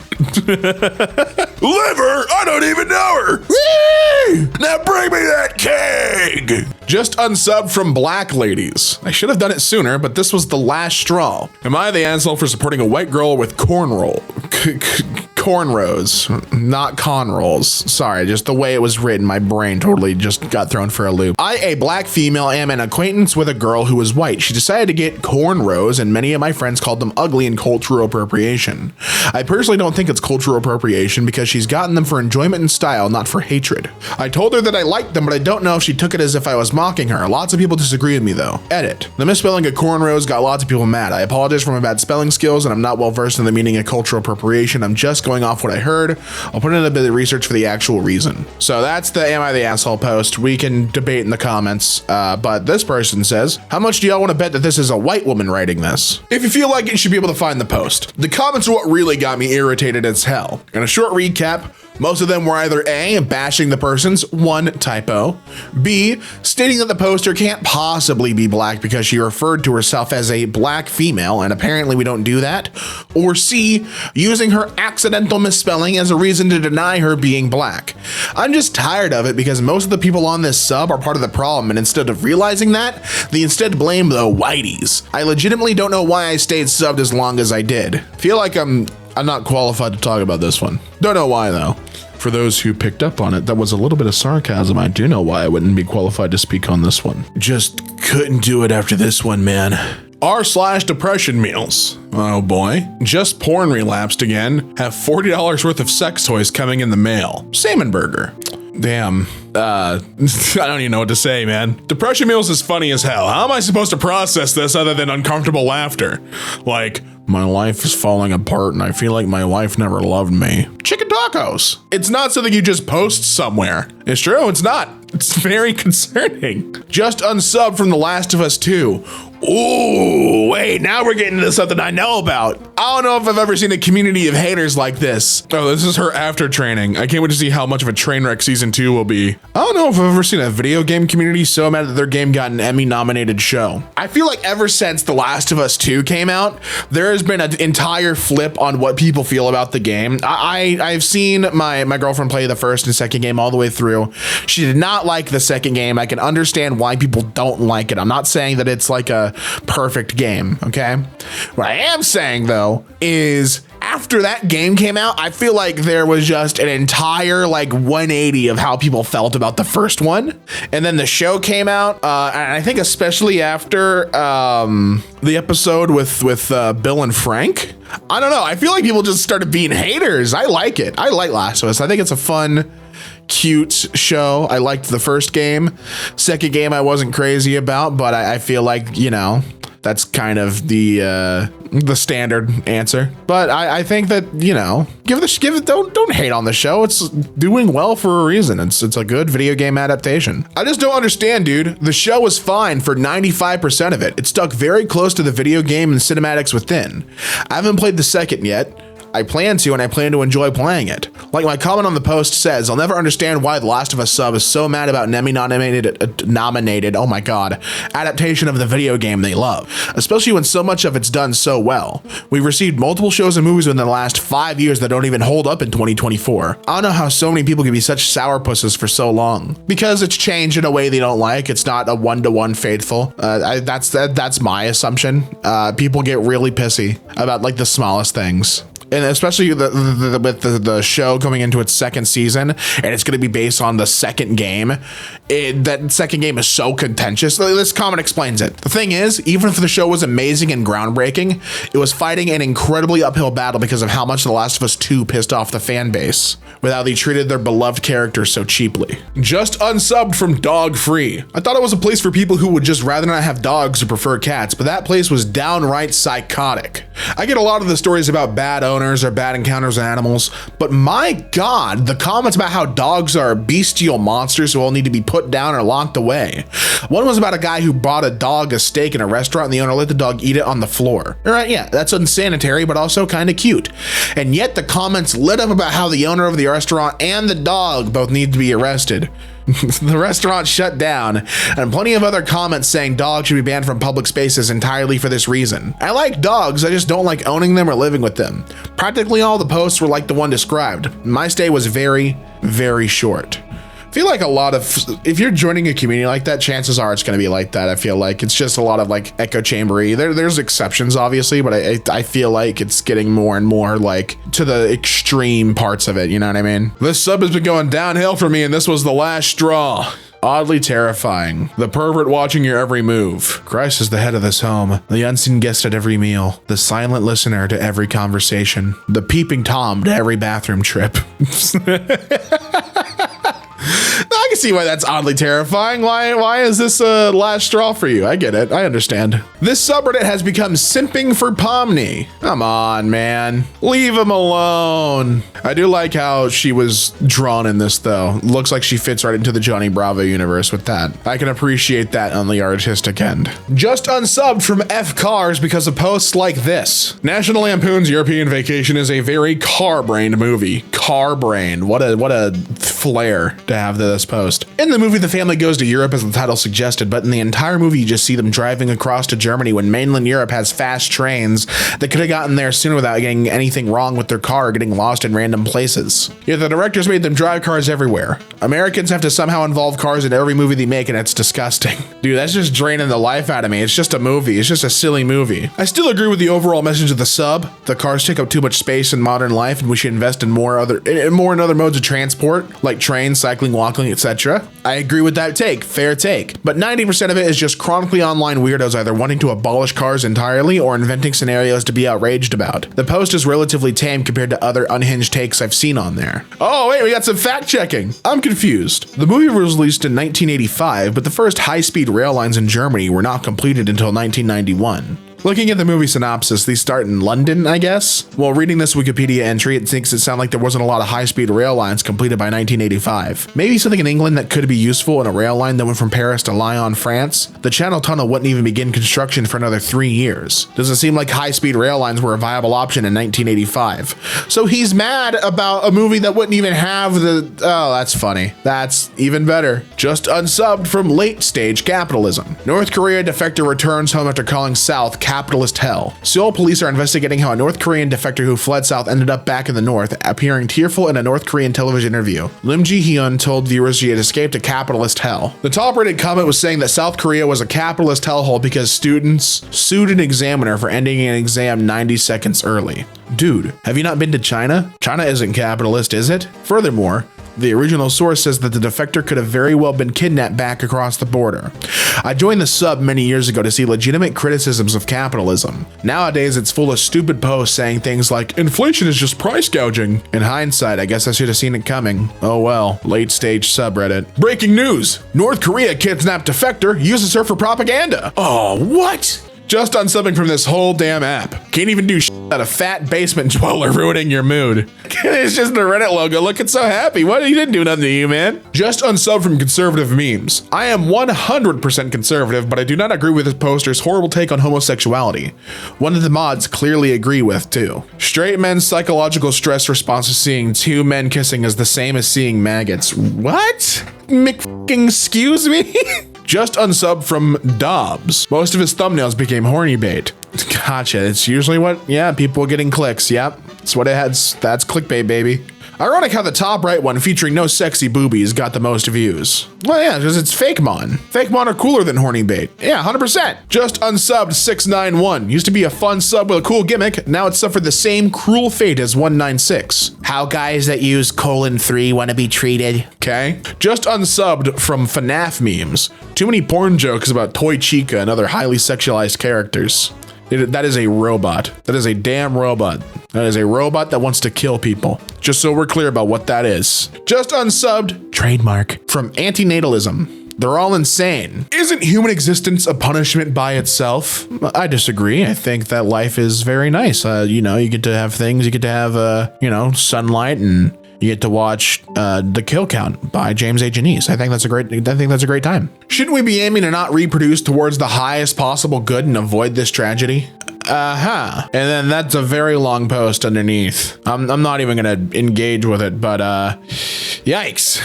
Liver? I don't even know her. Whee! Now bring me that keg. Just unsubbed from black ladies. I should have done it sooner, but this was the last straw. Am I the asshole for supporting a white girl with cornrows, not con rolls. Sorry, just the way it was written, my brain totally just got thrown for a loop. I, a black female, am an acquaintance with a girl who was white. She decided to get cornrows, and many of my friends called them ugly and cultural appropriation. I personally don't think it's cultural appropriation because she's gotten them for enjoyment and style, not for hatred. I told her that I liked them, but I don't know if she took it as if I was mocking her. Lots of people disagree with me though. Edit. The misspelling of cornrows got lots of people mad. I apologize for my bad spelling skills, and I'm not well versed in the meaning of cultural appropriation. I'm just going off what I heard. I'll put in a bit of research for the actual reason. So that's the Am I the Asshole post. We can debate in the comments, but this person says, how much do y'all want to bet that this is a white woman writing this? If you feel like it, you should be able to find the post. The comments are what really got me irritated as hell. In a short recap, most of them were either A, bashing the person's one typo, B, stating that the poster can't possibly be black because she referred to herself as a black female, and apparently we don't do that, or C, using her accidental misspelling as a reason to deny her being black. I'm just tired of it because most of the people on this sub are part of the problem, and instead of realizing that, they instead blame the whiteys. I legitimately don't know why I stayed subbed as long as I did. Feel like I'm not qualified to talk about this one. Don't know why though. For those who picked up on it, that was a little bit of sarcasm. I do know why I wouldn't be qualified to speak on this one. Just couldn't do it after this one, man. r/depression meals. Oh boy. Just porn relapsed again. Have $40 worth of sex toys coming in the mail. Salmon burger. Damn. I don't even know what to say, man. Depression meals is funny as hell. How am I supposed to process this other than uncomfortable laughter? Like, my life is falling apart and I feel like my wife never loved me. Chicken tacos. It's not something you just post somewhere. It's true, it's not. It's very concerning. Just unsubbed from The Last of Us 2. Ooh, wait, now we're getting into something I know about. I don't know if I've ever seen a community of haters like this. Oh, this is her after training. I can't wait to see how much of a train wreck season 2 will be. I don't know if I've ever seen a video game community so mad that their game got an Emmy nominated show. I feel like ever since The Last of Us 2 came out, there has been an entire flip on what people feel about the game. I've seen my girlfriend play the first and second game all the way through. She did not like the second game. I can understand why people don't like it. I'm not saying that it's like a perfect game, okay? What I am saying though is after that game came out, I feel like there was just an entire like 180 of how people felt about the first one. And then the show came out, and I think especially after the episode with Bill and Frank, I don't know. I feel like people just started being haters. I like it. I like Last of Us. I think it's a fun, cute show. I liked the first game. Second game I wasn't crazy about, but I feel like, you know, That's kind of the standard answer. But I think that, you know, don't hate on the show. It's doing well for a reason. It's a good video game adaptation. I just don't understand, dude. The show was fine for 95% of it. It stuck very close to the video game and cinematics within. I haven't played the second yet. I plan to, and I plan to enjoy playing it. Like my comment on the post says, I'll never understand why The Last of Us sub is so mad about an Emmy nominated, oh my god, adaptation of the video game they love, especially when so much of it's done so well. We've received multiple shows and movies within the last 5 years that don't even hold up in 2024. I don't know how so many people can be such sourpusses for so long. Because it's changed in a way they don't like. It's not a one-to-one faithful. That's my assumption. People get really pissy about like the smallest things. And especially with the show coming into its second season, and it's going to be based on the second game. That second game is so contentious. This comment explains it. The thing is, even if the show was amazing and groundbreaking, it was fighting an incredibly uphill battle because of how much The Last of Us 2 pissed off the fan base, with how they treated their beloved characters so cheaply. Just unsubbed from Dog Free. I thought it was a place for people who would just rather not have dogs or prefer cats, but that place was downright psychotic. I get a lot of the stories about bad owners or bad encounters with animals, but my god, the comments about how dogs are bestial monsters who all need to be put down or locked away. One was about a guy who bought a dog a steak in a restaurant and the owner let the dog eat it on the floor. All right, yeah, that's unsanitary, but also kind of cute. And yet the comments lit up about how the owner of the restaurant and the dog both need to be arrested. The restaurant shut down, and plenty of other comments saying dogs should be banned from public spaces entirely for this reason. I like dogs, I just don't like owning them or living with them. Practically all the posts were like the one described. My stay was very, very short. I feel like a lot of, if you're joining a community like that, chances are it's going to be like that. I feel like it's just a lot of like echo chambery. There's exceptions obviously, but I feel like it's getting more and more like to the extreme parts of it. You know what I mean? This sub has been going downhill for me, and this was the last straw. Oddly terrifying. The pervert watching your every move. Christ is the head of this home. The unseen guest at every meal. The silent listener to every conversation. The peeping Tom to every bathroom trip. I can see why that's oddly terrifying. Why is this a last straw for you? I get it. I understand. This subreddit has become simping for Pomni. Come on, man. Leave him alone. I do like how she was drawn in this, though. Looks like she fits right into the Johnny Bravo universe with that. I can appreciate that on the artistic end. Just unsubbed from F Cars because of posts like this. National Lampoon's European Vacation is a very car-brained movie. Car-brained. What a flair to have this post. In the movie, the family goes to Europe as the title suggested, but in the entire movie, you just see them driving across to Germany when mainland Europe has fast trains that could have gotten there sooner without getting anything wrong with their car or getting lost in random places. Yet the directors made them drive cars everywhere. Americans have to somehow involve cars in every movie they make, and it's disgusting. Dude, that's just draining the life out of me. It's just a movie. It's just a silly movie. I still agree with the overall message of the sub. The cars take up too much space in modern life, and we should invest in more in other modes of transport, like trains, cycling, walking, etc. I agree with that take. Fair take. But 90% of it is just chronically online weirdos either wanting to abolish cars entirely or inventing scenarios to be outraged about. The post is relatively tame compared to other unhinged takes I've seen on there. Oh, wait, we got some fact checking. I'm confused. The movie was released in 1985, but the first high-speed rail lines in Germany were not completed until 1991. Looking at the movie synopsis, these start in London, I guess? While reading this Wikipedia entry, it makes it sound like there wasn't a lot of high-speed rail lines completed by 1985. Maybe something in England that could be useful in a rail line that went from Paris to Lyon, France? The Channel Tunnel wouldn't even begin construction for another 3 years. Doesn't seem like high-speed rail lines were a viable option in 1985. So he's mad about a movie that wouldn't even have the... Oh, that's funny. That's even better. Just unsubbed from late-stage capitalism. North Korea defector returns home after calling South capitalist hell. Seoul police are investigating how a North Korean defector who fled south ended up back in the north, appearing tearful in a North Korean television interview. Lim Ji-hyun told viewers she had escaped a capitalist hell. The top-rated comment was saying that South Korea was a capitalist hellhole because students sued an examiner for ending an exam 90 seconds early. Dude, have you not been to China? China isn't capitalist, is it? Furthermore, the original source says that the defector could have very well been kidnapped back across the border. I joined the sub many years ago to see legitimate criticisms of capitalism. Nowadays, it's full of stupid posts saying things like, inflation is just price gouging. In hindsight, I guess I should have seen it coming. Oh well, late stage subreddit. Breaking news! North Korea kidnapped defector, uses her for propaganda. Oh, what? Just unsubbing from this whole damn app. Can't even do shit at a fat basement dweller ruining your mood. It's just the Reddit logo looking so happy. What? He didn't do nothing to you, man. Just unsub from conservative memes. I am 100% conservative, but I do not agree with this poster's horrible take on homosexuality. One of the mods clearly agree with, too. Straight men's psychological stress response to seeing two men kissing is the same as seeing maggots. What? Excuse me? Just unsub from Dobbs. Most of his thumbnails became horny bait. Gotcha. It's usually what, yeah, people getting clicks. Yep. That's what it has. That's clickbait, baby. Ironic how the top right one featuring no sexy boobies got the most views. Well, yeah, because it's fake mon. Fake mon are cooler than horny bait. Yeah, 100%. Just unsubbed 691. Used to be a fun sub with a cool gimmick. Now it's suffered the same cruel fate as 196. How guys that use 3 want to be treated. Okay. Just unsubbed from FNAF memes. Too many porn jokes about Toy Chica and other highly sexualized characters. That is a robot. That is a damn robot. That is a robot that wants to kill people. Just so we're clear about what that is. Just unsubbed, trademark, from antinatalism. They're all insane. Isn't human existence a punishment by itself? I disagree. I think that life is very nice. You know, you get to have things, you get to have, you know, sunlight, and you get to watch The Kill Count by James A. Janice. I think that's a great time. Shouldn't we be aiming to not reproduce towards the highest possible good and avoid this tragedy? And then that's a very long post underneath. I'm not even gonna engage with it, but yikes.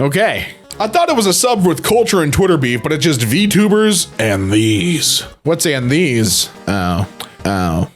Okay. I thought it was a sub with culture and Twitter beef, but it's just VTubers and these. What's and these? Oh.